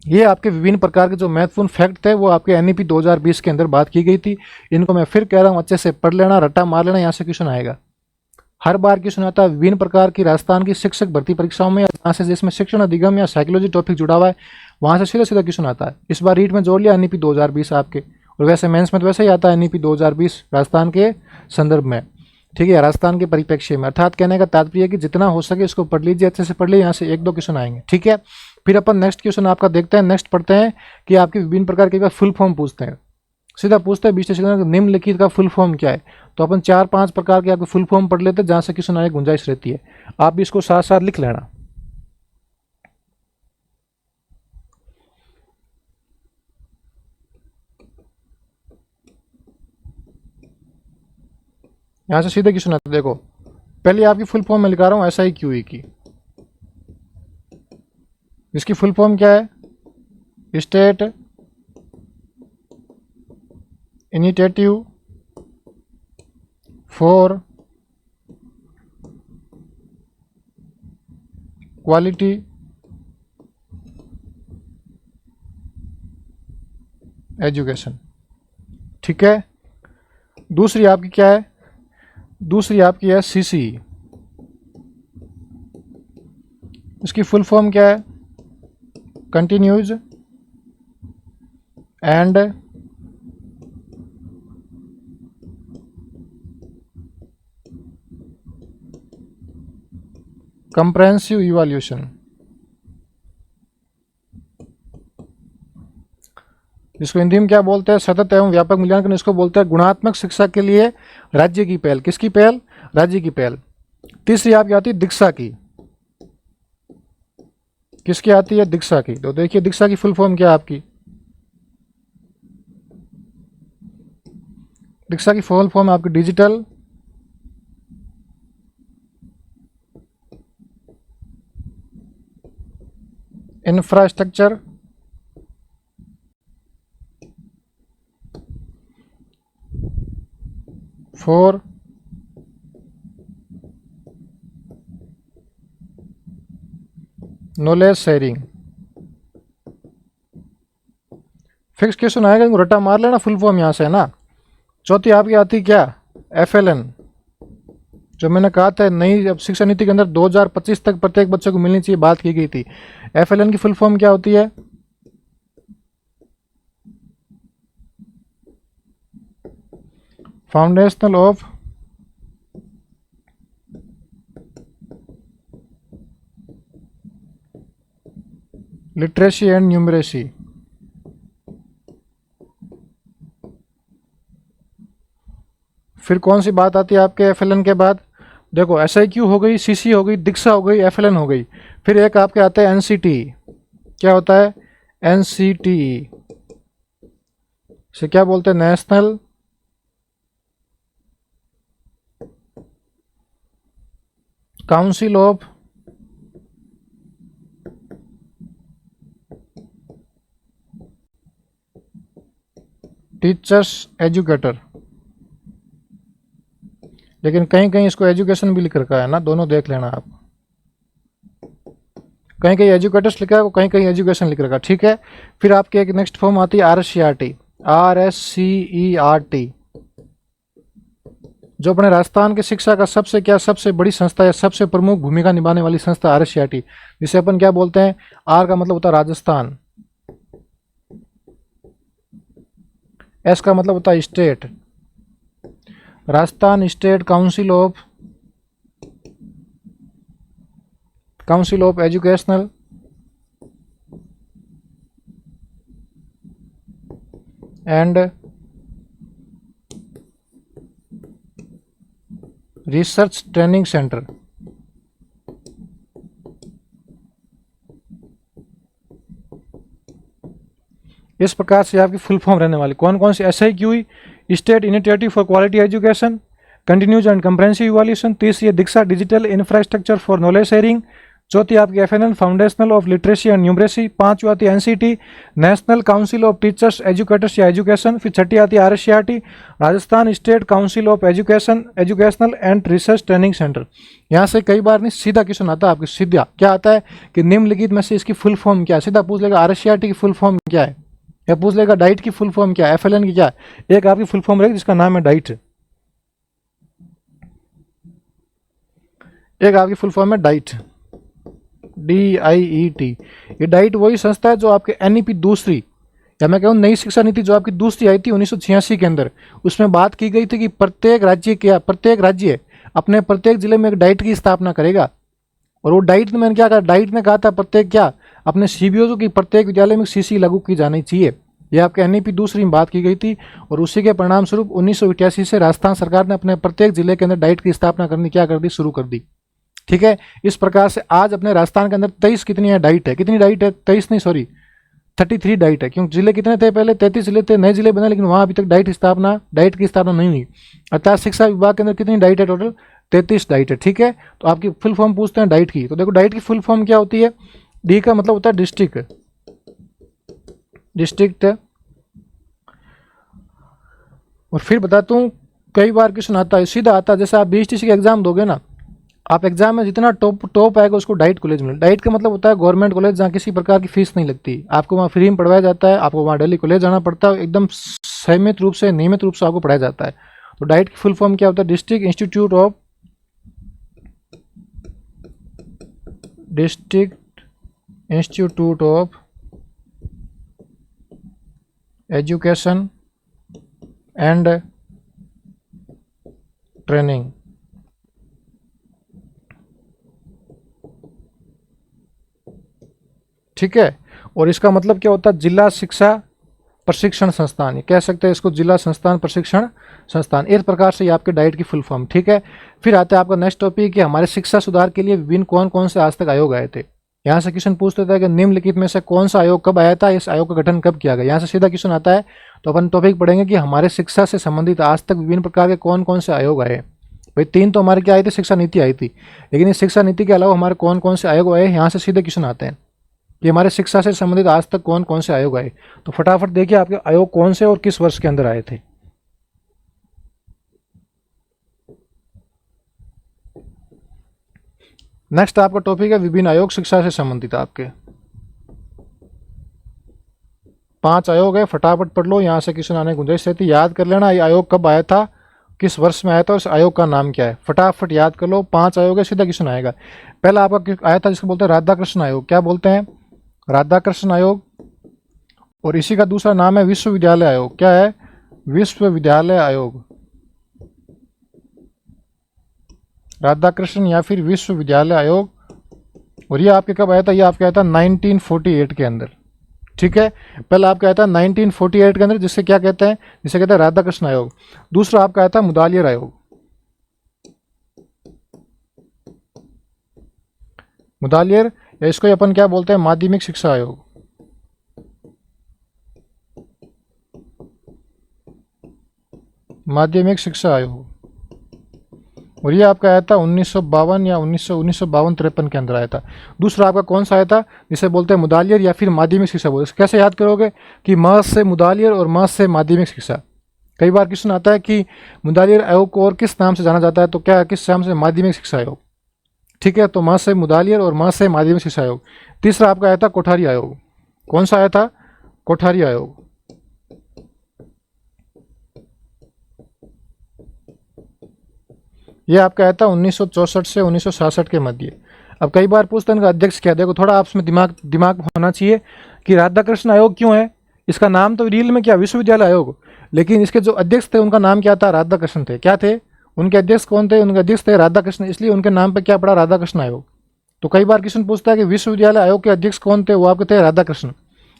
ये आपके विभिन्न प्रकार के जो महत्वपूर्ण फैक्ट थे वो आपके NEP 2020 के अंदर बात की गई थी। इनको मैं फिर कह रहा हूँ, अच्छे से पढ़ लेना, रट्टा मार लेना, यहाँ से क्वेश्चन आएगा। हर बार क्वेश्चन आता है विभिन्न प्रकार की राजस्थान की शिक्षक भर्ती परीक्षाओं में, जहाँ से जिसमें शिक्षण अधिगम या साइकोलॉजी टॉपिक जुड़ा हुआ है वहाँ से सीधा सीधा क्वेश्चन आता है। इस बार रीट में जोड़ लिया NEP 2020 आपके, और वैसे मेंस में तो वैसे ही आता है NEP 2020 राजस्थान के संदर्भ में, ठीक है, राजस्थान के परिप्रेक्ष्य में। अर्थात कहने का तात्पर्य है कि जितना हो सके इसको पढ़ लीजिए, अच्छे से पढ़ लीजिए, यहाँ से 1-2 क्वेश्चन आएंगे, ठीक है। फिर अपन नेक्स्ट क्वेश्चन आपका देखते हैं। नेक्स्ट पढ़ते हैं कि आपके विभिन्न प्रकार के फुल फॉर्म पूछते हैं, सीधा पूछते हैं विश्लेषण निम्नलिखित का फुल फॉर्म क्या है। तो अपन 4-5 प्रकार के आपके फुल फॉर्म पढ़ लेते हैं, जहाँ से क्वेश्चन आने की गुंजाइश रहती है। आप भी इसको साथ साथ लिख लेना। यहाँ से सीधे क्वेश्चन आते, देखो पहले आपकी फुल फॉर्म में लिखा रहा हूँ SIQE की। इसकी फुल फॉर्म क्या है, state Initiative for Quality education, ठीक है। दूसरी आपकी क्या है, दूसरी आपकी है CCE। इसकी फुल फॉर्म क्या है, कंटिन्यूज एंड कंप्रेहेंसिव इवैल्यूएशन। इसको हिंदी में क्या बोलते हैं, सतत एवं व्यापक मूल्यांकन। इसको बोलते हैं गुणात्मक शिक्षा के लिए राज्य की पहल। किसकी पहल, राज्य की पहल। तीसरी आपकी आती है दीक्षा की। किसकी आती है, दीक्षा की। तो देखिए दीक्षा की फुल फॉर्म क्या है आपकी, दीक्षा की फुल फॉर्म आपकी digital Infrastructure for Knowledge sharing. Fix question आएगा, रट्टा मार लेना, फुल फॉर्म यहाँ से है ना। चौथी आपकी आती क्या, FLN, जो मैंने कहा था नई अब शिक्षा नीति के अंदर 2025 तक प्रत्येक बच्चे को मिलनी चाहिए, बात की गई थी। FLN की फुल फॉर्म क्या होती है, foundational of Literacy and numeracy. फिर कौन सी बात आती है आपके FLN के बाद, देखो SIQ हो गई, CC हो गई, दीक्षा हो गई, FLN हो गई। फिर एक आपके आता है NCTE। क्या होता है, NCTE से क्या बोलते हैं, national Council of teachers educator. लेकिन कहीं कहीं इसको एजुकेशन भी लिख रखा है ना, दोनों देख लेना आप। कहीं कहीं एजुकेटर्स लिखा है, कहीं कहीं एजुकेशन लिख रखा है, ठीक है। फिर आपके एक नेक्स्ट फॉर्म आती है RSCERT, जो अपने राजस्थान की शिक्षा का सबसे बड़ी संस्था या सबसे प्रमुख भूमिका निभाने वाली संस्था RSCERT, जिसे अपन क्या बोलते हैं, R का मतलब होता है राजस्थान, S का मतलब होता है state, Rajasthan State Council of educational and Research Training centre. इस प्रकार से आपकी फुल फॉर्म रहने वाली कौन कौन सी, SIQE State Initiative for Quality Education, Continues and Comprehensive Evaluation. तीसरी है Diksha Digital Infrastructure for Knowledge Sharing. चौथी आपकी FNN Foundational of Literacy and Numeracy. पांचवी आती है NCT National Council of Teachers Educators या एजुकेशन। फिर छठी आती है RSCRT Rajasthan State Council of Education Educational and Research Training Centre. यहाँ से कई बार नहीं सीधा क्वेश्चन आता है आपके, सीधा क्या आता है कि निम्नलिखित में से इसकी फुल फॉर्म क्या है, सीधा पूछ लेगा RSCRT की फुल फॉर्म क्या है, या पूछ लेगा डाइट की फुल फॉर्म क्या है, FLN की क्या है। एक आपकी फुल फॉर्म रहेगी जिसका नाम है डाइट, एक आपकी फुल फॉर्म है डाइट, DIET। ये डाइट वही संस्था है जो आपके NEP दूसरी, या मैं कहूँ नई शिक्षा नीति जो आपकी दूसरी आई थी 1986 के अंदर, उसमें बात की गई थी कि प्रत्येक राज्य अपने प्रत्येक जिले में एक डाइट की स्थापना करेगा। और वो डाइट में मैंने क्या कहा, डाइट ने कहा था प्रत्येक क्या अपने CBO की प्रत्येक विद्यालय में CC लागू की जानी चाहिए। ये आपके NEP दूसरी में बात की गई थी, और उसी के परिणाम स्वरूप 1988 से राजस्थान सरकार ने अपने प्रत्येक जिले के अंदर डाइट की स्थापना करनी क्या कर दी, शुरू कर दी। ठीक है, इस प्रकार से आज अपने राजस्थान के अंदर 23 कितनी है डाइट है, कितनी डाइट है, 23 नहीं सॉरी 33 डाइट है, क्योंकि जिले कितने थे पहले, 33 जिले थे, नए जिले बने, लेकिन वहाँ अभी तक डाइट की स्थापना नहीं हुई। अर्थात शिक्षा विभाग के अंदर कितनी डाइट है, टोटल 33 डाइट है। ठीक है, तो आपकी फुल फॉर्म पूछते हैं डाइट की, तो देखो डाइट की फुल फॉर्म क्या होती है। D का मतलब होता है डिस्ट्रिक्ट। और फिर बताता हूँ, कई बार क्वेश्चन आता है, सीधा आता है, जैसे आप BSTC का एग्जाम दोगे ना, आप एग्जाम में जितना टॉप आएगा उसको डाइट कॉलेज मिले। डाइट का मतलब होता है गवर्नमेंट कॉलेज जहाँ किसी प्रकार की फीस नहीं लगती, आपको वहाँ फ्री में पढ़वाया जाता है, आपको वहाँ डेली कॉलेज जाना पड़ता है, एकदम नियमित रूप से आपको पढ़ाया जाता है। तो डाइट की फुल फॉर्म क्या होता है, district institute of education and training. ठीक है, और इसका मतलब क्या होता है, जिला शिक्षा प्रशिक्षण संस्थान, कह सकते हैं इसको जिला संस्थान प्रशिक्षण संस्थान। इस प्रकार से ये आपके डाइट की फुल फॉर्म। ठीक है, फिर आता है आपका नेक्स्ट टॉपिक कि हमारे शिक्षा सुधार के लिए विभिन्न कौन कौन से आज तक आयोग आए थे। यहाँ से क्वेश्चन पूछते थे कि निम्नलिखित में से कौन सा आयोग कब आया था, इस आयोग का गठन कब किया गया। यहाँ से सीधा क्वेश्चन आता है, तो अपन टॉपिक पढ़ेंगे कि हमारे शिक्षा से संबंधित आज तक विभिन्न प्रकार के कौन कौन से आयोग आए। भाई 3 तो हमारे क्या आए थे, शिक्षा नीति आई थी, लेकिन इस शिक्षा नीति के अलावा हमारे कौन कौन से आयोग आए, यहाँ से सीधे क्वेश्चन आते हैं कि हमारे शिक्षा से संबंधित आज तक कौन कौन से आयोग आए। तो फटाफट देखिए आपके आयोग कौन से और किस वर्ष के अंदर आए थे। नेक्स्ट आपका टॉपिक है विभिन्न आयोग शिक्षा से संबंधित। आपके 5 आयोग है, फटाफट पढ़ लो, यहाँ से क्वेश्चन आने की गुंजाइश रहती है। याद कर लेना ये आयोग कब आया था, किस वर्ष में आया था, उस आयोग का नाम क्या है, फटाफट याद कर लो। 5 आयोग है, सीधा क्वेश्चन आएगा। पहला आपका आया था जिसको बोलते हैं राधाकृष्ण आयोग। क्या बोलते हैं, राधाकृष्ण आयोग। और इसी का दूसरा नाम है विश्वविद्यालय आयोग। क्या है, विश्वविद्यालय आयोग, राधाकृष्ण या फिर विश्वविद्यालय आयोग। और ये आपके कब आया था, ये आपका आया था 1948 के अंदर। ठीक है, पहला आपका आया था 1948 के अंदर, जिससे क्या कहते हैं, जिसे कहते हैं राधाकृष्ण आयोग। दूसरा आपका आया था मुदालियर आयोग। मुदालियर, या इसको अपन क्या बोलते हैं, माध्यमिक शिक्षा आयोग। माध्यमिक शिक्षा आयोग। और ये आपका आया था 1952 या 1952-53 के अंदर आया था। दूसरा आपका कौन सा आया था, जिसे बोलते हैं मुदालियर या फिर माध्यमिक शिक्षा बोलते हैं। कैसे याद करोगे कि म से मुदालियर और म से माध्यमिक शिक्षा। कई बार क्वेश्चन आता है कि मुदालियर आयोग को और किस नाम से जाना जाता है, तो क्या किस नाम से, माध्यमिक शिक्षा आयोग। ठीक है, तो म से मुदालियर और म से माध्यमिक शिक्षा आयोग। तीसरा आपका आया था कोठारी आयोग। कौन सा आया था, कोठारी आयोग। ये आपका आया था 1964 से 1966 के मध्य। अब कई बार पूछते हैं इनका अध्यक्ष क्या, देखो थोड़ा आपस में दिमाग होना चाहिए कि राधाकृष्ण आयोग क्यों है। इसका नाम तो रियल में क्या, विश्वविद्यालय आयोग, लेकिन इसके जो अध्यक्ष थे उनका नाम क्या था, राधाकृष्ण थे। क्या थे उनके अध्यक्ष, कौन थे, उनके अध्यक्ष थे राधाकृष्ण, इसलिए उनके नाम पर क्या पड़ा, राधाकृष्ण आयोग। तो कई बार क्वेश्चन पूछता है कि विश्वविद्यालय आयोग के अध्यक्ष कौन थे, वो आपके थे राधाकृष्ण।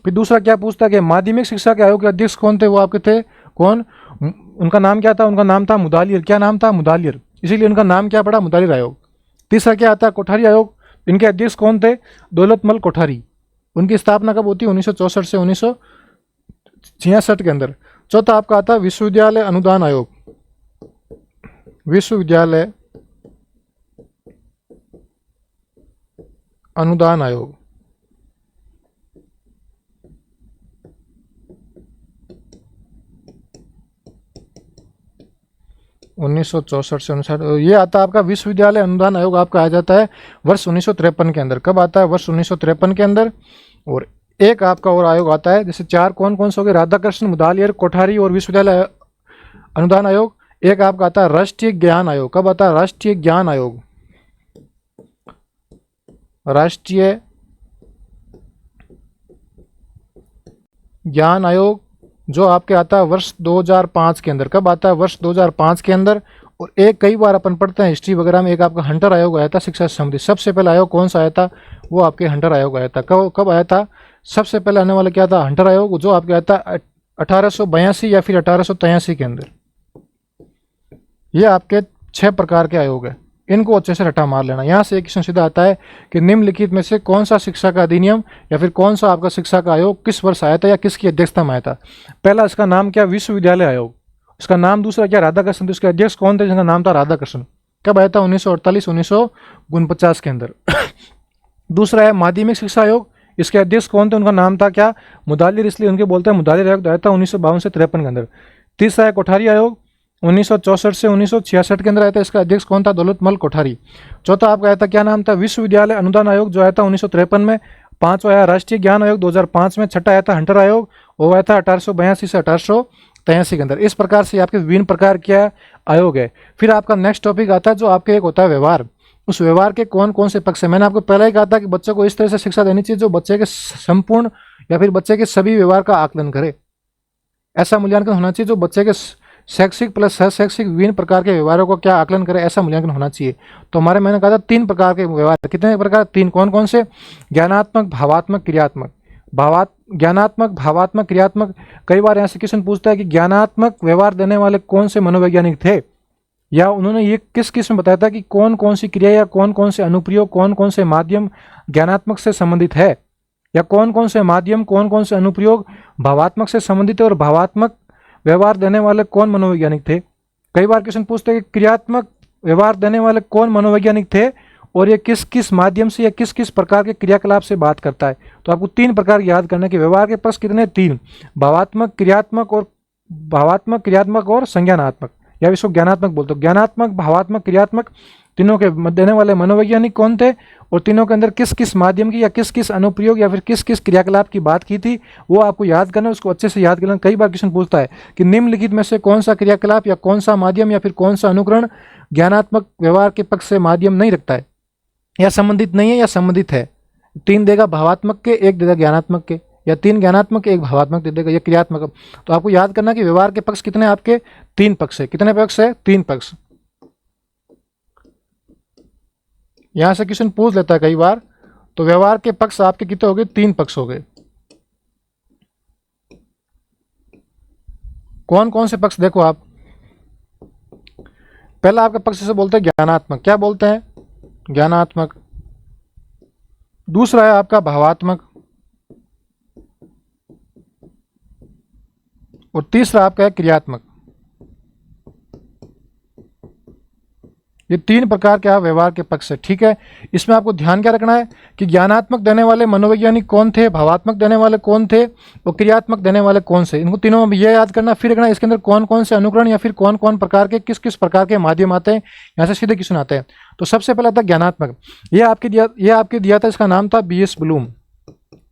फिर दूसरा क्या पूछता है कि माध्यमिक शिक्षा के आयोग के अध्यक्ष कौन थे, वो आपके थे कौन, उनका नाम क्या था, उनका नाम था मुदालियर। क्या नाम था, मुदालियर, इसीलिए उनका नाम क्या पड़ा, मुदालिर आयोग। तीसरा क्या आता है, कोठारी आयोग, इनके अध्यक्ष कौन थे, दौलतमल कोठारी। उनकी स्थापना कब होती है, 1964 से 1966 के अंदर। चौथा आपका आता है विश्वविद्यालय अनुदान आयोग, विश्वविद्यालय अनुदान आयोग। उन्नीस सौ चौसठ से 59, ये आता है आपका विश्वविद्यालय अनुदान आयोग, आपका आ जाता है वर्ष 1953 के अंदर। कब आता है, वर्ष 1953 के अंदर। और एक आपका और आयोग आता है, जैसे चार कौन कौन से हो गए, राधाकृष्ण, मुदालियर, कोठारी और विश्वविद्यालय अनुदान आयोग। एक आपका आता है राष्ट्रीय ज्ञान आयोग। कब आता है, राष्ट्रीय ज्ञान आयोग, राष्ट्रीय ज्ञान आयोग, जो आपके आता है वर्ष 2005 के अंदर। कब आता है, वर्ष 2005 के अंदर। और एक कई बार अपन पढ़ते हैं हिस्ट्री वगैरह में, एक आपका हंटर आयोग आया था शिक्षा से संबंधित। सबसे पहला आयोग कौन सा आया था, वो आपके हंटर आयोग आया था। कब आया था, सबसे पहले आने वाला क्या था, हंटर आयोग, जो आपके आया था 1882 या फिर 1883 के अंदर। ये आपके 6 प्रकार के आयोग है, इनको अच्छे से रटा मार लेना। यहाँ से एक क्वेश्चन सीधा आता है कि निम्नलिखित में से कौन सा शिक्षा का अधिनियम या फिर कौन सा आपका शिक्षा का आयोग किस वर्ष आया था या किसकी अध्यक्षता में आया था। पहला इसका नाम क्या, विश्वविद्यालय आयोग, इसका नाम। दूसरा क्या, राधाकृष्ण, तो इसके अध्यक्ष कौन थे, जिनका नाम था राधाकृष्ण। कब आया था, 1948 1949 के अंदर। दूसरा है माध्यमिक शिक्षा आयोग, इसके अध्यक्ष कौन थे, उनका नाम था क्या, मुदालिर, इसलिए उनके बोलते हैं मुदालिर आयोग, आया था 1952 से 53 के अंदर। तीसरा है कोठारी आयोग, 1964 से 1966 के अंदर आया था, इसका अध्यक्ष कौन था, दौलतमल कोठारी। चौथा आपका आया था, क्या नाम था, विश्वविद्यालय अनुदान आयोग, जो आया था 1953 में। पांचवा आया राष्ट्रीय ज्ञान आयोग 2005 में। छठा आया था हंटर आयोग, वो आया था 1882 से 1883 के अंदर। इस प्रकार से आपके विभिन्न प्रकार के आयोग है। फिर आपका नेक्स्ट टॉपिक आता है जो आपके एक होता है व्यवहार। उस व्यवहार के कौन कौन से पक्ष है। मैंने आपको पहले ही कहा था कि बच्चों को इस तरह से शिक्षा देनी चाहिए जो बच्चे के संपूर्ण या फिर बच्चे के सभी व्यवहार का आकलन करे। ऐसा मूल्यांकन होना चाहिए जो बच्चे के शैक्षिक प्लस शैक्षिक विभिन्न प्रकार के व्यवहारों को क्या आकलन करे, ऐसा मूल्यांकन होना चाहिए। तो हमारे मैंने कहा था 3 प्रकार के व्यवहार। कितने प्रकार, 3। कौन कौन से, ज्ञानात्मक, भावात्मक, क्रियात्मक। ज्ञानात्मक, भावात्मक, क्रियात्मक। कई बार यहाँ से क्वेश्चन पूछता है कि ज्ञानात्मक व्यवहार देने वाले कौन से मनोवैज्ञानिक थे, या उन्होंने ये किस किस में बताया था कि कौन कौन सी क्रिया या कौन कौन से अनुप्रयोग, कौन कौन से माध्यम ज्ञानात्मक से संबंधित है, या कौन कौन से माध्यम, कौन कौन से अनुप्रयोग भावात्मक से संबंधित है, और भावात्मक व्यवहार देने वाले कौन मनोवैज्ञानिक थे। कई बार क्वेश्चन पूछते हैं कि क्रियात्मक व्यवहार देने वाले कौन मनोवैज्ञानिक थे, और ये किस किस माध्यम से या किस किस प्रकार के क्रियाकलाप से बात करता है। तो आपको 3 प्रकार याद करने के। व्यवहार के पक्ष कितने, 3, भावात्मक, क्रियात्मक और संज्ञानात्मक, या इसको ज्ञानात्मक बोलते हो। ज्ञानात्मक, भावात्मक, क्रियात्मक, तीनों के देने वाले मनोवैज्ञानिक कौन थे, और तीनों के अंदर किस किस माध्यम की या किस किस अनुप्रयोग या फिर किस किस क्रियाकलाप की बात की थी, वो आपको याद करना, उसको अच्छे से याद करना। कई बार क्वेश्चन पूछता है कि निम्नलिखित में से कौन सा क्रियाकलाप या कौन सा माध्यम या फिर कौन सा अनुकरण ज्ञानात्मक व्यवहार के पक्ष से माध्यम नहीं रखता है, या संबंधित नहीं है या संबंधित है। 3 देगा भावात्मक के, 1 देगा ज्ञानात्मक के, या 3 ज्ञानात्मक के 1 भावात्मक दे देगा, या क्रियात्मक। तो आपको याद करना कि व्यवहार के पक्ष कितने आपके, 3 पक्ष है। कितने पक्ष है, 3 पक्ष। यहां से क्वेश्चन पूछ लेता है कई बार। तो व्यवहार के पक्ष आपके कितने हो गए, 3 पक्ष हो गए। कौन कौन से पक्ष, देखो आप, पहला आपका पक्ष से बोलते हैं ज्ञानात्मक। क्या बोलते हैं, ज्ञानात्मक। दूसरा है आपका भावात्मक, और तीसरा आपका है क्रियात्मक। ये 3 प्रकार के आप व्यवहार के पक्ष है, ठीक है। इसमें आपको ध्यान क्या रखना है कि ज्ञानात्मक देने वाले मनोवैज्ञानिक कौन थे, भावात्मक देने वाले कौन थे, और क्रियात्मक देने वाले कौन से। इनको तीनों में ये याद करना। फिर रखना इसके अंदर कौन कौन से अनुकरण या फिर कौन कौन प्रकार के किस किस प्रकार के माध्यम आते हैं। यहाँ से सीधे क्वेश्चन आते हैं। तो सबसे पहला था ज्ञानात्मक। ये आपके दिया था, इसका नाम था BS ब्लूम।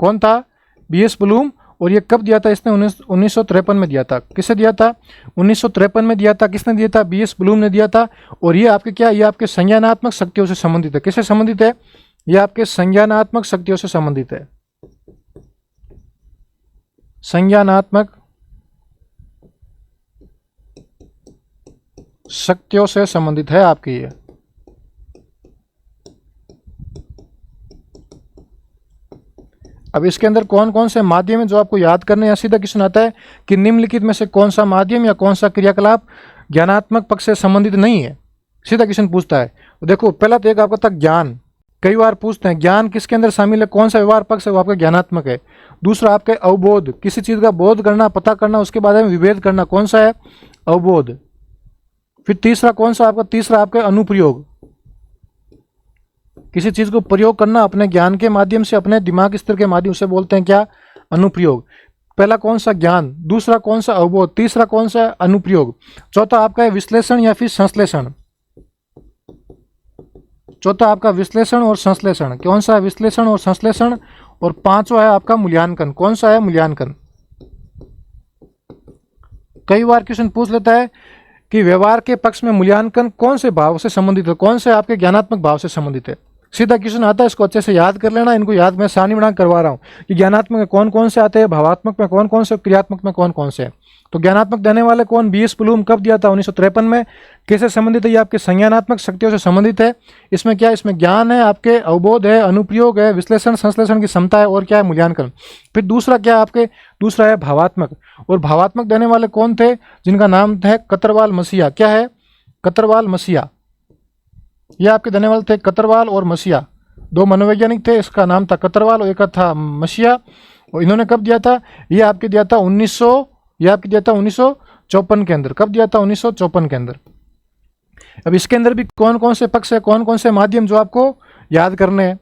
कौन था, BS ब्लूम। और ये कब दिया था इसने, 1953 में दिया था। किसे दिया था, 1953 में दिया था। किसने दिया था, BS ब्लूम ने दिया था। और ये आपके क्या, ये आपके संज्ञानात्मक शक्तियों से संबंधित है। किससे संबंधित है, ये आपके संज्ञानात्मक शक्तियों से संबंधित है। संज्ञानात्मक शक्तियों से संबंधित है आपकी ये। अब इसके अंदर कौन कौन से माध्यम है जो आपको याद करने हैं। सीधा क्वेश्चन आता है कि निम्नलिखित में से कौन सा माध्यम या कौन सा क्रियाकलाप ज्ञानात्मक पक्ष से संबंधित नहीं है। सीधा क्वेश्चन पूछता है। तो देखो पहला तो एक आपका था ज्ञान, कई बार पूछते हैं ज्ञान किसके अंदर शामिल है, कौन सा व्यवहार पक्ष है वो आपका ज्ञानात्मक है। दूसरा आपके अवबोध, किसी चीज का बोध करना, पता करना, उसके बारे में विभेद करना, कौन सा है, अवबोध। फिर तीसरा कौन सा आपका, तीसरा आपका अनुप्रयोग, किसी चीज को प्रयोग करना अपने ज्ञान के माध्यम से, अपने दिमाग स्तर के माध्यम से बोलते हैं क्या, अनुप्रयोग। पहला कौन सा ज्ञान, दूसरा कौन सा अवबोध, तीसरा कौन सा अनुप्रयोग। चौथा आपका है विश्लेषण या फिर संश्लेषण, चौथा आपका विश्लेषण और संश्लेषण, कौन सा है विश्लेषण और संश्लेषण। और पांचवा है आपका मूल्यांकन, कौन सा है मूल्यांकन। कई बार क्वेश्चन पूछ लेता है कि व्यवहार के पक्ष में मूल्यांकन कौन से भाव से संबंधित है, कौन से आपके ज्ञानात्मक भाव से संबंधित है। सीधा क्वेश्चन आता है, इसको अच्छे से याद कर लेना। इनको याद मैं सारणी बना करवा रहा हूँ कि ज्ञानात्मक में कौन कौन से आते हैं, भावात्मक में कौन कौन से, क्रियात्मक में कौन कौन से। तो ज्ञानात्मक देने वाले कौन, बीएस प्लूम कब दिया था, 1953 में। कैसे संबंधित है ये, आपके संज्ञानात्मक शक्तियों से संबंधित है। इसमें क्या, इसमें ज्ञान है, आपके अवबोध है, अनुप्रयोग है, विश्लेषण संश्लेषण की क्षमता है, और क्या है मूल्यांकन। फिर दूसरा क्या है आपके, दूसरा है भावात्मक। और भावात्मक देने वाले कौन थे, जिनका नाम है कतरवाल मसीहा। क्या है, कतरवाल मसीहा। ये आपके देने वाले थे कतरवाल और मसीहा, दो मनोवैज्ञानिक थे। इसका नाम था कतरवाल और एक था मसीहा। और इन्होंने कब दिया था, ये आपके दिया था 1954 के अंदर। कब दिया था, 1954 के अंदर। अब इसके अंदर भी कौन कौन से पक्ष है, कौन कौन से माध्यम जो आपको याद करने हैं।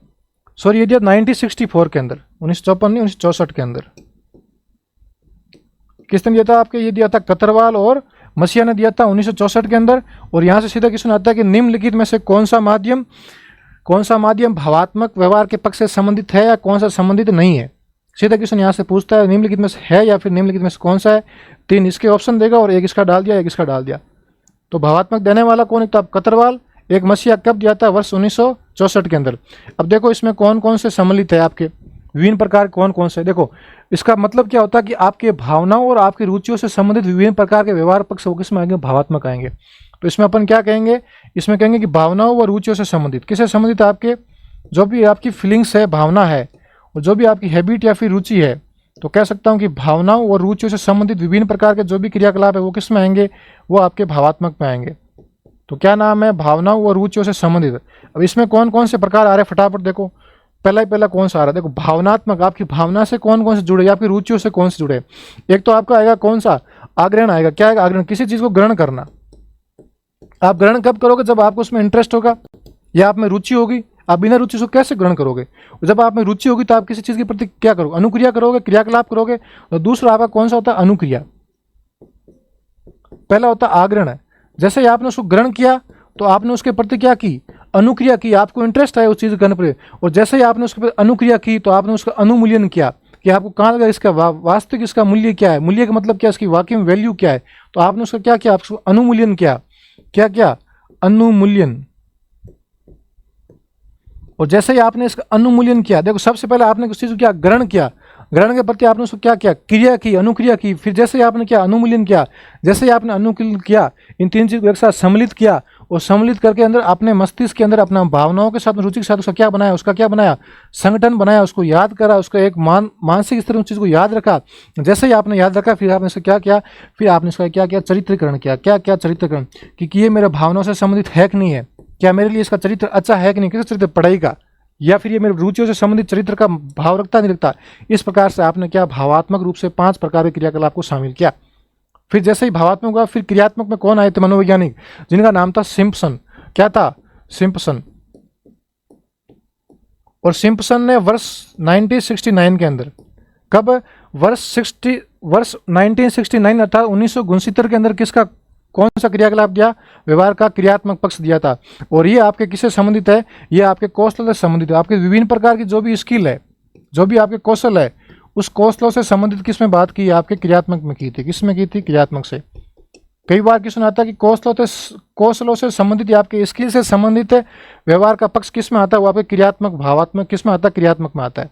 सॉरी, ये दिया 1964 के अंदर, 1954 नहीं 1964 के अंदर। किसने दिया था आपके, ये दिया था कतरवाल और मसीहा ने दिया था 1964 के अंदर। और यहाँ से सीधा क्वेश्चन आता है कि निम्नलिखित में से कौन सा माध्यम भावात्मक व्यवहार के पक्ष से संबंधित है या कौन सा संबंधित नहीं है। सीधा क्वेश्चन यहाँ से पूछता है निम्नलिखित में से है या फिर निम्नलिखित में से कौन सा है। 3 इसके ऑप्शन देगा और एक इसका डाल दिया, एक इसका डाल दिया। तो भावात्मक देने वाला कौन, एक तो आप कतरवाल, एक मसीहा। कब दिया था, वर्ष 1964 के अंदर। अब देखो इसमें कौन कौन से सम्मिलित है आपके, विभिन्न प्रकार कौन कौन से। देखो इसका मतलब क्या होता है कि आपके भावनाओं और आपकी रुचियों से संबंधित विभिन्न प्रकार के व्यवहार पक्ष वो किसमें आएंगे, भावात्मक आएंगे। तो इसमें अपन क्या कहेंगे, इसमें कहेंगे कि भावनाओं व रुचियों से संबंधित, किससे संबंधित, आपके जो भी आपकी फीलिंग्स है, भावना है, और जो भी आपकी हैबिट या फिर रुचि है। तो कह सकता हूँ कि भावनाओं और रुचियों से संबंधित विभिन्न प्रकार के जो भी क्रियाकलाप है वो किस में आएंगे, वो आपके भावात्मक में आएंगे। तो क्या नाम है, भावनाओं और रुचियों से संबंधित। अब इसमें कौन कौन से प्रकार आ रहे हैं, फटाफट देखो। पहला कौन सा आ रहा है, देखो भावनात्मक, आपकी भावना से कौन कौन से जुड़े, आपकी रुचियों से कौन से जुड़े। एक तो आपका आएगा कौन सा, आग्रहण आएगा। क्या आएगा, आग्रहण, किसी चीज को ग्रहण करना। आप ग्रहण कब करोगे, जब आपको उसमें इंटरेस्ट होगा या आप में रुचि होगी। आप बिना रुचि से कैसे ग्रहण करोगे, जब आप में रुचि होगी तो आप किसी चीज के प्रति क्या करोगे, अनुक्रिया करोगे, क्रियाकलाप करोगे। तो दूसरा आपका कौन सा होता है, अनुक्रिया। पहला होता है आग्रहण, जैसे ही आपने उसको ग्रहण किया तो आपने उसके प्रति क्या की, अनुक्रिया की, आपको इंटरेस्ट है उस चीज करने पर। और जैसे ही आपने उसके प्रति अनुक्रिया की तो आपने उसका अनुमूल्यन किया कि आपको कहाँ लगा इसका वास्तविक इसका मूल्य क्या है, मूल्य का मतलब क्या, इसकी वाकई में वैल्यू क्या है। तो आपने उसका क्या किया, आपको अनुमूल्यन किया। क्या क्या, अनुमूल्यन। और जैसे ही आपने इसका अनुमूल्यन किया, देखो सबसे पहले आपने उस चीज को क्या, ग्रहण किया, ग्रहण के प्रति आपने उसको क्या किया, क्रिया की, अनुक्रिया की। फिर जैसे ही आपने क्या, अनुमूल्यन किया, जैसे ही आपने अनुकूलन किया, इन 3 चीज को एक साथ सम्मिलित किया। और सम्मिलित करके अंदर अपने मस्तिष्क के अंदर अपना भावनाओं के साथ, रुचि के साथ उसका क्या बनाया, उसका क्या बनाया, संगठन बनाया, उसको याद करा, उसका एक मानसिक स्तर उस चीज को याद रखा। जैसे ही आपने याद रखा फिर आपने इसका क्या किया, फिर आपने इसका क्या किया, चरित्रीकरण किया। क्या क्या, चरित्रीकरण, कि ये मेरे भावनाओं से संबंधित है कि नहीं है, क्या मेरे लिए इसका चरित्र अच्छा है कि नहीं, किस चरित्र, पढ़ाई का, या फिर ये मेरे रुचियों से संबंधित चरित्र का भाव रखता नहीं रखता। इस प्रकार से आपने क्या, भावात्मक रूप से 5 प्रकार के क्रियाकलाप को शामिल किया। फिर जैसे ही भावात्मक हुआ, फिर क्रियात्मक में कौन आए थे, मनोवैज्ञानिक, जिनका नाम था सिम्पसन। क्या था, सिम्पसन। और सिम्पसन ने वर्ष 1969 के अंदर, कब, वर्ष 1969 अर्थात 1969 के अंदर किसका, कौन सा क्रियाकलाप दिया, व्यवहार का क्रियात्मक पक्ष दिया था। और ये आपके किससे संबंधित है, ये आपके कौशल से संबंधित है। आपके विभिन्न प्रकार की जो भी स्किल है, जो भी आपके कौशल है, उस कौशलों से संबंधित किस में बात की, आपके क्रियात्मक में की थी। किस में की थी, क्रियात्मक से। कई बार क्वेश्चन आता है कि कौशलों से संबंधित या आपके स्किल से संबंधित है व्यवहार का पक्ष किस में आता है, वो आपके क्रियात्मक, भावात्मक किस में आता है, क्रियात्मक में आता है।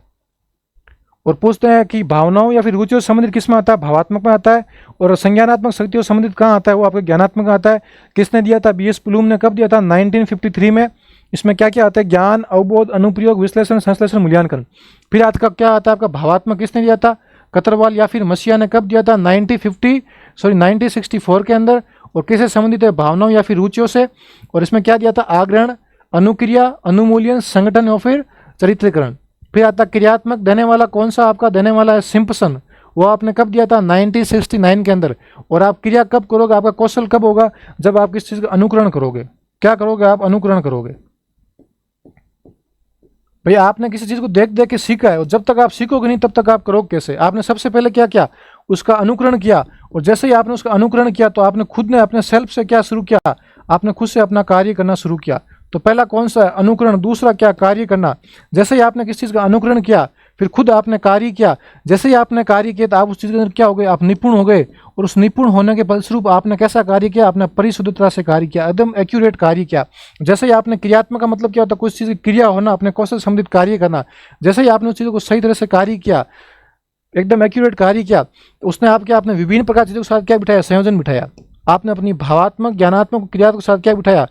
और पूछते हैं कि भावनाओं या फिर रुचियों से संबंधित किस में आता है, भावात्मक में आता है। और संज्ञानात्मक शक्तियों से संबंधित कहाँ आता है, वो आपके ज्ञानात्मक में आता है। किसने दिया था, बीएस प्लूम ने कब दिया था, 1953 में। इसमें क्या क्या आता है, ज्ञान, अवबोध, अनुप्रयोग, विश्लेषण, संश्लेषण, मूल्यांकन। फिर आज का क्या आता है आपका भावात्मक, किसने दिया था, कतरवाल या फिर मसीहा ने कब दिया था, 1964 के अंदर। और किससे संबंधित है, भावनाओं या फिर रुचियों से। और इसमें क्या दिया था, आग्रहण, अनुक्रिया, अनुमूल्यन, संगठन और फिर चरित्रीकरण। फिर आता क्रियात्मक, देने वाला कौन सा आपका देने वाला है, सिम्पसन, वो आपने कब दिया था, 1969 के अंदर। और आप क्रिया कब करोगे, आपका कौशल कब होगा, जब आप किस चीज़ का अनुकरण करोगे। क्या करोगे आप, अनुकरण करोगे। भैया आपने किसी चीज़ को देख देख के सीखा है, और जब तक आप सीखोगे नहीं तब तक आप करोगे कैसे। आपने सबसे पहले क्या किया, उसका अनुकरण किया। और जैसे ही आपने उसका अनुकरण किया तो आपने खुद ने अपने सेल्फ से क्या शुरू किया, आपने खुद से अपना कार्य करना शुरू किया। तो पहला कौन सा है, अनुकरण। दूसरा क्या, कार्य करना। जैसे ही आपने किसी चीज़ का अनुकरण किया फिर खुद आपने कार्य किया। जैसे ही आपने कार्य किया तो आप उस चीज़ के अंदर क्या हो गए, आप निपुण हो गए। और उस निपुण होने के फलस्वरूप आपने कैसा कार्य किया, आपने परिशुद्धता से कार्य किया, एकदम एक्यूरेट कार्य किया। जैसे ही आपने क्रियात्मक का मतलब क्या होता है, कुछ चीज़ की क्रिया होना, अपने कौशल संबंधित कार्य करना। जैसे ही आपने उस चीज़ों को सही तरह से कार्य किया, एकदम एक्यूरेट कार्य किया, तो उसने आपके आपने विभिन्न प्रकार चीज़ों के साथ क्या बिठाया, संयोजन बिठाया। आपने अपनी भावात्मक, ज्ञानात्मक क्रियाओं के साथ क्या बिठाया,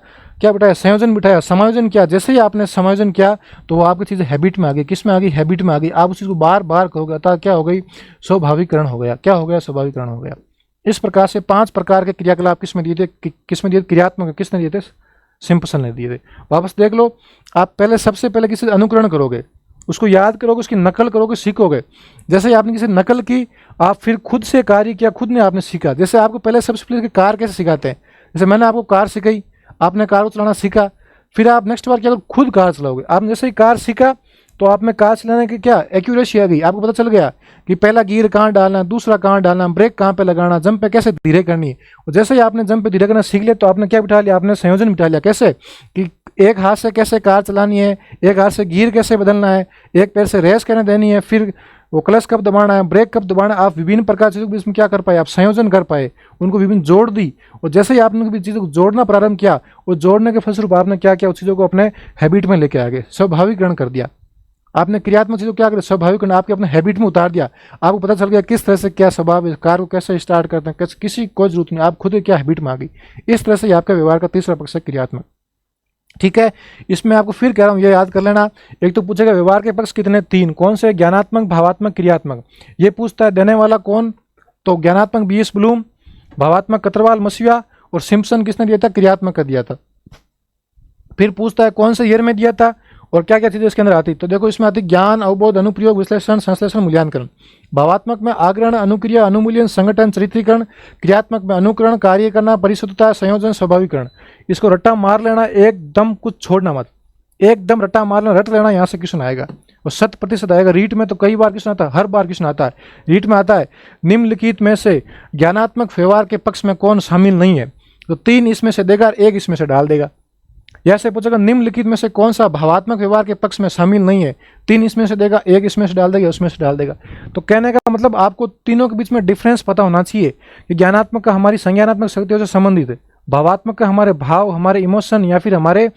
संयोजन बिठाया, समायोजन किया। जैसे ही आपने समायोजन किया तो वो आपकी चीज़ हैबिट में आ गई। किस में आ गई, हैबिट में आ गई। आप उस चीज़ को बार बार करोगे, अतः क्या हो गई, स्वाभाविकरण हो गया। क्या हो गया, स्वाभाविकरण हो गया। इस प्रकार से 5 प्रकार के क्रियाकलाप किसमें दिए थे, किसमें दिए, क्रियात्मक किसने दिए थे, सिम्पसन ने दिए थे। वापस देख लो, आप पहले सबसे पहले किसी अनुकरण करोगे, उसको याद करोगे, उसकी नकल करोगे, सीखोगे। जैसे ही आपने किसी नकल की, आप फिर खुद से कार्य किया, खुद ने आपने सीखा। जैसे आपको पहले सबसे पहले कार कैसे सिखाते हैं, जैसे मैंने आपको कार सिखाई, आपने कार को चलाना सीखा। फिर आप नेक्स्ट बार क्या करो, खुद कार चलाओगे। आपने जैसे ही कार सीखा तो आप में कार चलाने की क्या एक्यूरेसी आ गई, आपको पता चल गया कि पहला गियर कहाँ डालना है, दूसरा कहाँ डालना है, ब्रेक कहाँ पे लगाना, जंप पे कैसे धीरे करनी है। और जैसे ही आपने जंप पे धीरे करना सीख लिया तो आपने क्या बिठा लिया, आपने संयोजन बिठा लिया। कैसे कि एक हाथ से कैसे कार चलानी है, एक हाथ से गियर कैसे बदलना है, एक पैर से रेस कैसे देनी है, फिर वो क्लच कब दबाना है, ब्रेक कब दबाना है। आप विभिन्न प्रकार चीज़ों को इसमें क्या कर पाए, आप संयोजन कर पाए, उनको विभिन्न जोड़ दी। और जैसे ही आपने भी चीज़ों को जोड़ना प्रारंभ किया, वो जोड़ने के फलस्वरूप आपने क्या किया, उस चीज़ों को अपने हैबिट में लेके आ गए, स्वाभाविकरण कर दिया। आपने क्रियात्मक चीज़ों को क्या कर, स्वाभाविकरण आपके अपने हैबिट में उतार दिया। आपको पता चल गया किस तरह से क्या स्वभाव है, कार को कैसे स्टार्ट करते हैं, किसी को जरूरत नहीं, आप खुद क्या हैबिट में आ गई। इस तरह से आपका व्यवहार का तीसरा पक्ष है क्रियात्मक। ठीक है, इसमें आपको फिर कह रहा हूँ ये याद कर लेना। एक तो पूछेगा व्यवहार के पक्ष कितने, 3, कौन से, ज्ञानात्मक, भावात्मक, क्रियात्मक। ये पूछता है देने वाला कौन, तो ज्ञानात्मक बीएस ब्लूम, भावात्मक कतरवाल मसीहा, और सिम्पसन किसने दिया था, क्रियात्मक का दिया था। फिर पूछता है कौन से ईयर में दिया था और क्या क्या चीज़ें इसके अंदर आती। तो देखो इसमें आती ज्ञान, अवबोध, अनुप्रयोग, विश्लेषण, संश्लेषण, मूल्यांकन। भावात्मक में आग्रहण, अनुक्रिया, अनुमूल्यन, संगठन, चरित्रीकरण। क्रियात्मक में अनुकरण, कार्य करना, परिशुद्धता, संयोजन, स्वाभाविकरण। इसको रट्टा मार लेना, एकदम कुछ छोड़ना मत, एकदम रट्टा मार लेना, रट लेना। यहाँ से क्वेश्चन आएगा और 100% आएगा। रीट में तो कई बार क्वेश्चन आता है, हर बार क्वेश्चन आता है। रीट में आता है निम्नलिखित में से ज्ञानात्मक व्यवहार के पक्ष में कौन शामिल नहीं है, तो 3 इसमें से देगा, 1 इसमें से डाल देगा। यह से पूछेगा निम्नलिखित में से कौन सा भावात्मक व्यवहार के पक्ष में शामिल नहीं है, 3 इसमें से देगा, 1 इसमें से डाल देगा, उसमें से डाल देगा। तो कहने का मतलब आपको तीनों के बीच में डिफरेंस पता होना चाहिए कि ज्ञानात्मक का हमारी संज्ञानात्मक शक्तियों से संबंधित है, भावात्मक का हमारे भाव, हमारे इमोशन या फिर हमारे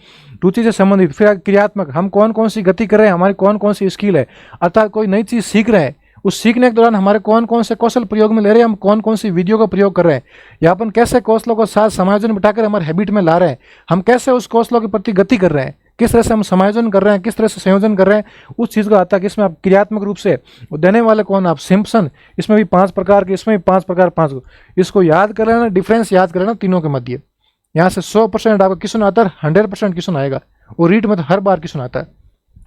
रुचि से संबंधित, फिर क्रियात्मक हम कौन कौन सी गति कर रहे हैं, हमारी कौन कौन सी स्किल है, अर्थात कोई नई चीज़ सीख रहे हैं, उस सीखने के दौरान हमारे कौन कौन से कौशल प्रयोग में ले रहे हैं, हम कौन कौन सी विधियों का प्रयोग कर रहे हैं, या अपन कैसे कौशलों को साथ समायोजन बिठाकर हमारे हैबिट में ला रहे हैं, हम कैसे उस कौशलों के प्रति गति कर रहे हैं, किस तरह से हम समायोजन कर रहे हैं, किस तरह से संयोजन कर रहे हैं, उस चीज़ का आता है कि इसमें आप क्रियात्मक रूप से देने वाले कौन, आप सिम्पसन। इसमें भी 5 प्रकार के, इसमें भी 5 प्रकार, 5 को इसको याद कर लेना, डिफरेंस याद कर लेना तीनों के मध्य। यहाँ से 100% आपका क्वेश्चन आता है, 100% क्वेश्चन आएगा। और रीट में तो हर बार क्वेश्चन आता है,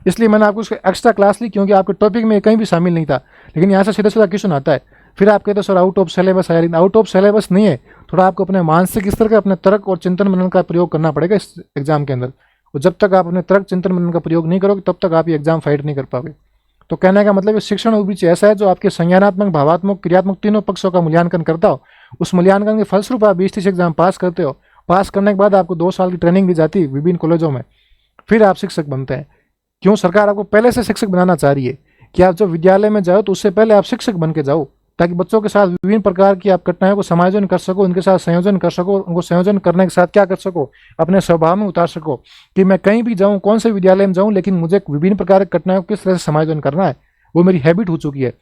इसलिए मैंने आपको उसको एक्स्ट्रा क्लास ली क्योंकि आपके टॉपिक में कहीं भी शामिल नहीं था, लेकिन यहाँ से सीधा सीधा क्वेश्चन आता है। फिर आप कहते हो सर आउट ऑफ सिलेबस आया, लेकिन आउट ऑफ सिलेबस नहीं है, थोड़ा आपको अपने मानसिक स्तर का, अपने तर्क और चिंतन मनन का प्रयोग करना पड़ेगा इस एग्जाम के अंदर। और जब तक आप अपने तर्क चिंतन मनन का प्रयोग नहीं करोगे तब तक आप ये एग्जाम फाइट नहीं कर पाओगे। तो कहने का मतलब शिक्षण उपरीच ऐसा है जो आपके संज्ञानात्मक, भावात्मक, क्रियात्मक तीनों पक्षों का मूल्यांकन करता हो। उस मूल्यांकन के फलस्वरूप आप 20-30 एग्जाम पास करते हो। पास करने के बाद आपको 2 साल की ट्रेनिंग दी जाती है विभिन्न कॉलेजों में, फिर आप शिक्षक बनते हैं। क्यों सरकार आपको पहले से शिक्षक बनाना चाह रही है कि आप जब विद्यालय में जाओ तो उससे पहले आप शिक्षक बन के जाओ, ताकि बच्चों के साथ विभिन्न प्रकार की आप कठिनाइयों को समायोजन कर सको, उनके साथ संयोजन कर सको, उनको संयोजन करने के साथ क्या कर सको, अपने स्वभाव में उतार सको कि मैं कहीं भी जाऊँ, कौन से विद्यालय में जाऊँ, लेकिन मुझे विभिन्न प्रकार की कठिनाइयों को किस तरह से समायोजन करना है, वो मेरी हैबिट हो चुकी है।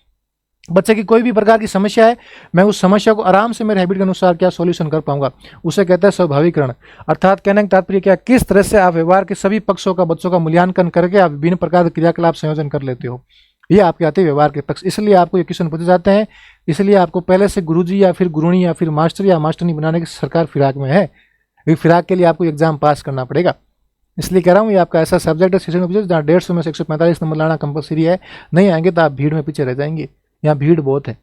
बच्चे की कोई भी प्रकार की समस्या है, मैं उस समस्या को आराम से मेरे हैबिट के अनुसार क्या सॉल्यूशन कर पाऊंगा, उसे कहते हैं स्वाभाविकरण। अर्थात कहने का तात्पर्य क्या, किस तरह से आप व्यवहार के सभी पक्षों का बच्चों का मूल्यांकन करके आप विभिन्न प्रकार के क्रियाकलाप संयोजन कर लेते हो। ये आपके आते हैं व्यवहार के पक्ष। इसलिए आपको ये क्वेश्चन पूछे जाते हैं, इसलिए आपको पहले से गुरुजी या फिर गुरुणी या फिर मास्टर या मास्टरनी बनाने की सरकार फिराक में है। फिराक के लिए आपको एग्जाम पास करना पड़ेगा। इसलिए कह रहा हूँ ये आपका ऐसा सब्जेक्ट है सेशन में जहाँ 150 में से 145 नंबर लाना कंपलसरी है। नहीं आएंगे तो आप भीड़ में पीछे रह जाएंगे, यहाँ भीड़ बहुत है।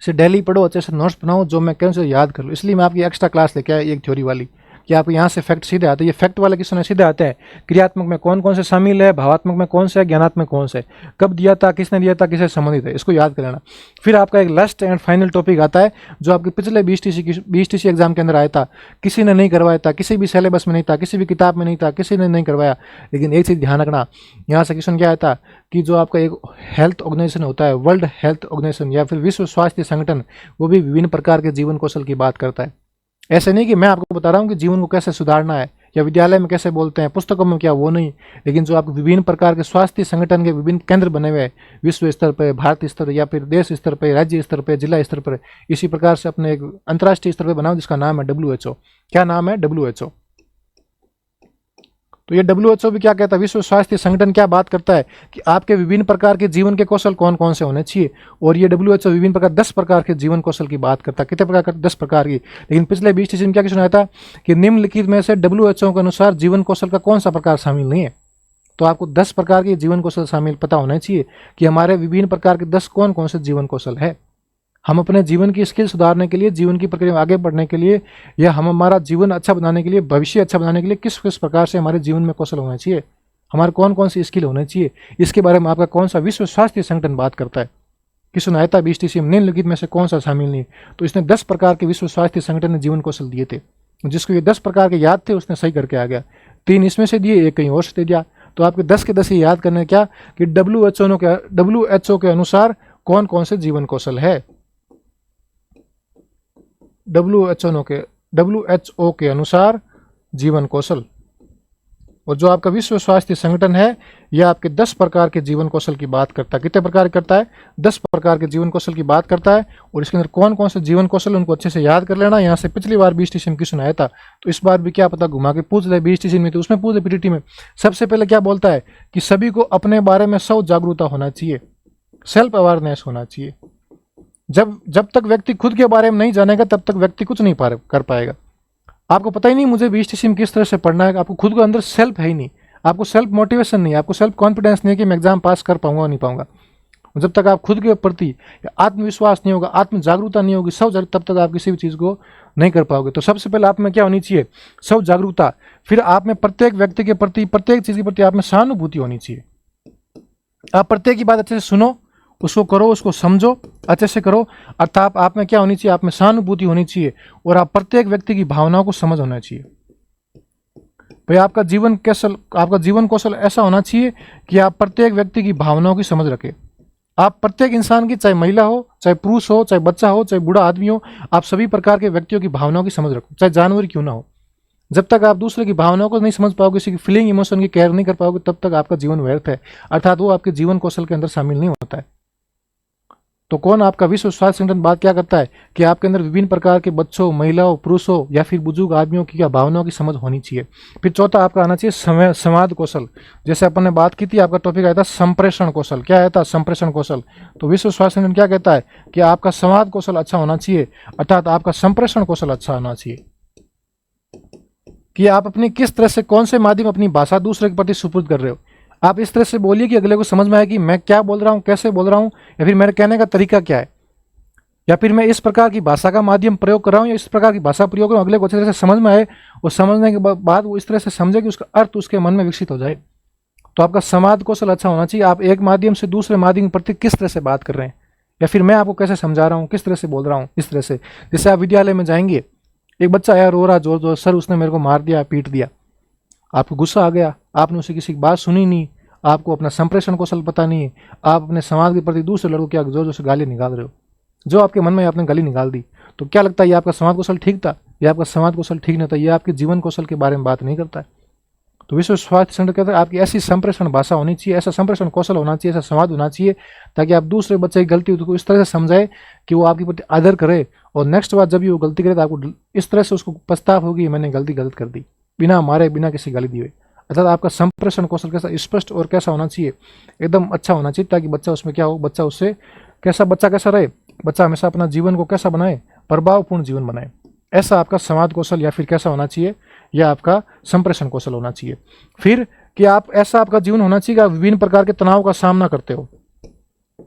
इसे डेली पढ़ो, अच्छे से नोट्स बनाओ, जो मैं कहूँ उसे याद कर लो। इसलिए मैं आपकी एक्स्ट्रा क्लास लेके आया एक थ्योरी वाली, कि आपको यहाँ से फैक्ट सीधे आते हैं। ये फैक्ट वाले क्वेश्चन सीधे आते हैं, क्रियात्मक में कौन कौन से शामिल है, भावात्मक में कौन से है, ज्ञानात्मक कौन से, कब दिया था, किसने दिया था, किससे संबंधित है, इसको याद कर लेना। फिर आपका एक लास्ट एंड फाइनल टॉपिक आता है जो आपके पिछले 20 TC एग्जाम के अंदर आया था, किसी ने नहीं करवाया था, किसी भी सिलेबस में नहीं था, किसी भी किताब में नहीं था, किसी ने नहीं करवाया। लेकिन एक चीज़ ध्यान रखना, यहाँ से क्वेश्चन क्या आया था कि जो आपका एक हेल्थ ऑर्गेनाइजेशन होता है, वर्ल्ड हेल्थ ऑर्गेनाइजेशन या फिर विश्व स्वास्थ्य संगठन, वो भी विभिन्न प्रकार के जीवन कौशल की बात करता है। ऐसे नहीं कि मैं आपको बता रहा हूँ कि जीवन को कैसे सुधारना है या विद्यालय में कैसे बोलते हैं, पुस्तकों में क्या, वो नहीं। लेकिन जो आपको विभिन्न प्रकार के स्वास्थ्य संगठन के विभिन्न केंद्र बने हुए हैं, विश्व स्तर पर, भारतीय स्तर या फिर देश स्तर पर, राज्य स्तर पर, जिला स्तर पर, इसी प्रकार से अपने एक अंतर्राष्ट्रीय स्तर पर बनाओ जिसका नाम है WHO। क्या नाम है? WHO। तो ये WHO भी क्या कहता है, विश्व स्वास्थ्य संगठन क्या बात करता है कि आपके विभिन्न प्रकार के जीवन के कौशल कौन कौन से होने चाहिए। और ये WHO विभिन्न प्रकार 10 प्रकार के जीवन कौशल की बात करता है। कितने प्रकार का? 10 प्रकार की। लेकिन पिछले 20 TC में क्या सुनाया था कि निम्नलिखित में से WHO के अनुसार जीवन कौशल का कौन सा प्रकार शामिल नहीं है। तो आपको 10 प्रकार के जीवन कौशल शामिल पता होना चाहिए कि हमारे विभिन्न प्रकार के 10 कौन कौन से जीवन कौशल है। हम अपने जीवन की स्किल सुधारने के लिए, जीवन की प्रक्रिया में आगे बढ़ने के लिए, या हम हमारा जीवन अच्छा बनाने के लिए, भविष्य अच्छा बनाने के लिए किस किस प्रकार से हमारे जीवन में कौशल होना चाहिए, हमारे कौन कौन सी स्किल होनी चाहिए, इसके बारे में आपका कौन सा विश्व स्वास्थ्य संगठन बात करता है कि सुनाया था 20 TC में निम्नलिखित में से कौन सा शामिल नहीं। तो इसने 10 प्रकार के विश्व स्वास्थ्य संगठन ने जीवन कौशल दिए थे। जिसको ये 10 प्रकार के याद थे उसने सही करके आ गया। 3 इसमें से दिए, एक कहीं और से दे दिया। तो आपके 10 के 10 ही याद करने क्या कि WHO के अनुसार कौन कौन से जीवन कौशल है। WHO के अनुसार जीवन कौशल। और जो आपका विश्व स्वास्थ्य संगठन है यह आपके 10 प्रकार के जीवन कौशल की बात करता है। कितने प्रकार करता है? 10 प्रकार के जीवन कौशल की बात करता है। और इसके अंदर कौन कौन से जीवन कौशल उनको अच्छे से याद कर लेना। यहाँ से पिछली बार 20 TC में क्वेश्चन आया था, तो इस बार भी क्या पता घुमा के पूछ ले 20 TC में, तो उसमें पूछ ले PTT में। सबसे पहले क्या बोलता है कि सभी को अपने बारे में स्वयं जागरूकता होना चाहिए, सेल्फ अवेयरनेस होना चाहिए। जब तक व्यक्ति खुद के बारे में नहीं जानेगा तब तक व्यक्ति कुछ नहीं कर पाएगा। आपको पता ही नहीं मुझे 20 TC में किस तरह से पढ़ना है, आपको खुद को अंदर सेल्फ है ही नहीं, आपको सेल्फ मोटिवेशन नहीं, आपको सेल्फ कॉन्फिडेंस नहीं है कि मैं एग्जाम पास कर पाऊंगा नहीं पाऊंगा। जब तक आप खुद के प्रति आत्मविश्वास नहीं होगा, आत्म जागरूकता नहीं होगी, तब तक आप किसी भी चीज़ को नहीं कर पाओगे। तो सबसे पहले आप में क्या होनी चाहिए? स्व जागरूकता। फिर आप में प्रत्येक व्यक्ति के प्रति, प्रत्येक चीज़ के प्रति आप में सहानुभूति होनी चाहिए। आप प्रत्येक की बात अच्छे से सुनो, उसको करो, उसको समझो, अच्छे से करो। अर्थात आप में क्या होनी चाहिए? आप में सहानुभूति होनी चाहिए और आप प्रत्येक व्यक्ति की भावनाओं को समझ होना चाहिए। भाई आपका जीवन कौशल ऐसा होना चाहिए कि आप प्रत्येक व्यक्ति की भावनाओं की समझ रखें। आप प्रत्येक इंसान की, चाहे महिला हो, चाहे पुरुष हो, चाहे बच्चा हो, चाहे बूढ़ा आदमी हो, आप सभी प्रकार के व्यक्तियों की भावनाओं की समझ रखो, चाहे जानवर क्यों ना हो। जब तक आप दूसरे की भावनाओं को नहीं समझ पाओगे, किसी की फीलिंग, इमोशन की केयर नहीं कर पाओगे, तब तक आपका जीवन व्यर्थ है। अर्थात वो आपके जीवन कौशल के अंदर शामिल नहीं होता है। तो कौन आपका विश्व स्वास्थ्य संगठन बात क्या करता है कि आपके अंदर विभिन्न प्रकार के बच्चों, महिलाओं, पुरुषों या फिर बुजुर्ग आदमियों की क्या भावनाओं की समझ होनी चाहिए। फिर चौथा आपका आना चाहिए संवाद कौशल। जैसे अपन ने बात की थी, आपका टॉपिक आया था संप्रेषण कौशल। क्या आया था? संप्रेषण कौशल। तो विश्व स्वास्थ्य संगठन क्या कहता है कि आपका संवाद कौशल अच्छा होना चाहिए, अर्थात आपका संप्रेषण कौशल अच्छा होना चाहिए कि आप अपनी किस तरह से, कौन से माध्यम अपनी भाषा दूसरे के प्रति सुपुर्द कर रहे हो। आप इस तरह से बोलिए कि अगले को समझ में आए कि मैं क्या बोल रहा हूँ, कैसे बोल रहा हूँ, या फिर मेरे कहने का तरीका क्या है, या फिर मैं इस प्रकार की भाषा का माध्यम प्रयोग कर रहा हूँ या इस प्रकार की भाषा प्रयोग कर रहा हूँ, अगले को अच्छी तरह से समझ में आए और समझने के बाद वो इस तरह से समझे कि उसका अर्थ उसके मन में विकसित हो जाए। तो आपका संवाद कौशल अच्छा होना चाहिए। आप एक माध्यम से दूसरे माध्यम के प्रति किस तरह से बात कर रहे हैं, या फिर मैं आपको कैसे समझा रहा हूँ, किस तरह से बोल रहा हूँ, इस तरह से। जैसे आप विद्यालय में जाएंगे, एक बच्चा आया, रो रहा जोर जोर, सर उसने मेरे को मार दिया, पीट दिया। आपको गुस्सा आ गया, आपने उसे किसी की बात सुनी नहीं, आपको अपना संप्रेषण कौशल पता नहीं है, आप अपने समाज के प्रति दूसरे लड़कों क्या जोर जोर से गाली निकाल रहे हो, जो आपके मन में आपने गाली निकाल दी। तो क्या लगता है ये आपका संवाद कौशल ठीक था? ये आपका संवाद कौशल ठीक नहीं था, ये आपके जीवन कौशल के बारे में बात नहीं करता है। तो विश्व स्वास्थ्य संगठन कहता है आपकी ऐसी संप्रेषण भाषा होनी चाहिए, ऐसा संप्रेषण कौशल होना चाहिए, ऐसा संवाद होना चाहिए ताकि आप दूसरे बच्चे की गलती को इस तरह से समझाए कि वो आपके प्रति आदर करे, और नेक्स्ट बार जब भी वो गलती करे तो आपको इस तरह से उसको पछतावा होगी मैंने गलती गलत कर दी, बिना मारे बिना किसी गाली दिए। अर्थात आपका संप्रेषण कौशल कैसा स्पष्ट और कैसा होना चाहिए, एकदम अच्छा होना चाहिए, ताकि बच्चा उसमें क्या हो, बच्चा उससे बच्चा कैसा रहे, बच्चा हमेशा अपना जीवन को कैसा बनाए, प्रभावपूर्ण जीवन बनाए। ऐसा आपका संवाद कौशल या फिर कैसा होना चाहिए, यह आपका संप्रेषण कौशल होना चाहिए। फिर कि आप ऐसा आपका जीवन होना चाहिए कि आप विभिन्न प्रकार के तनाव का सामना करते हो।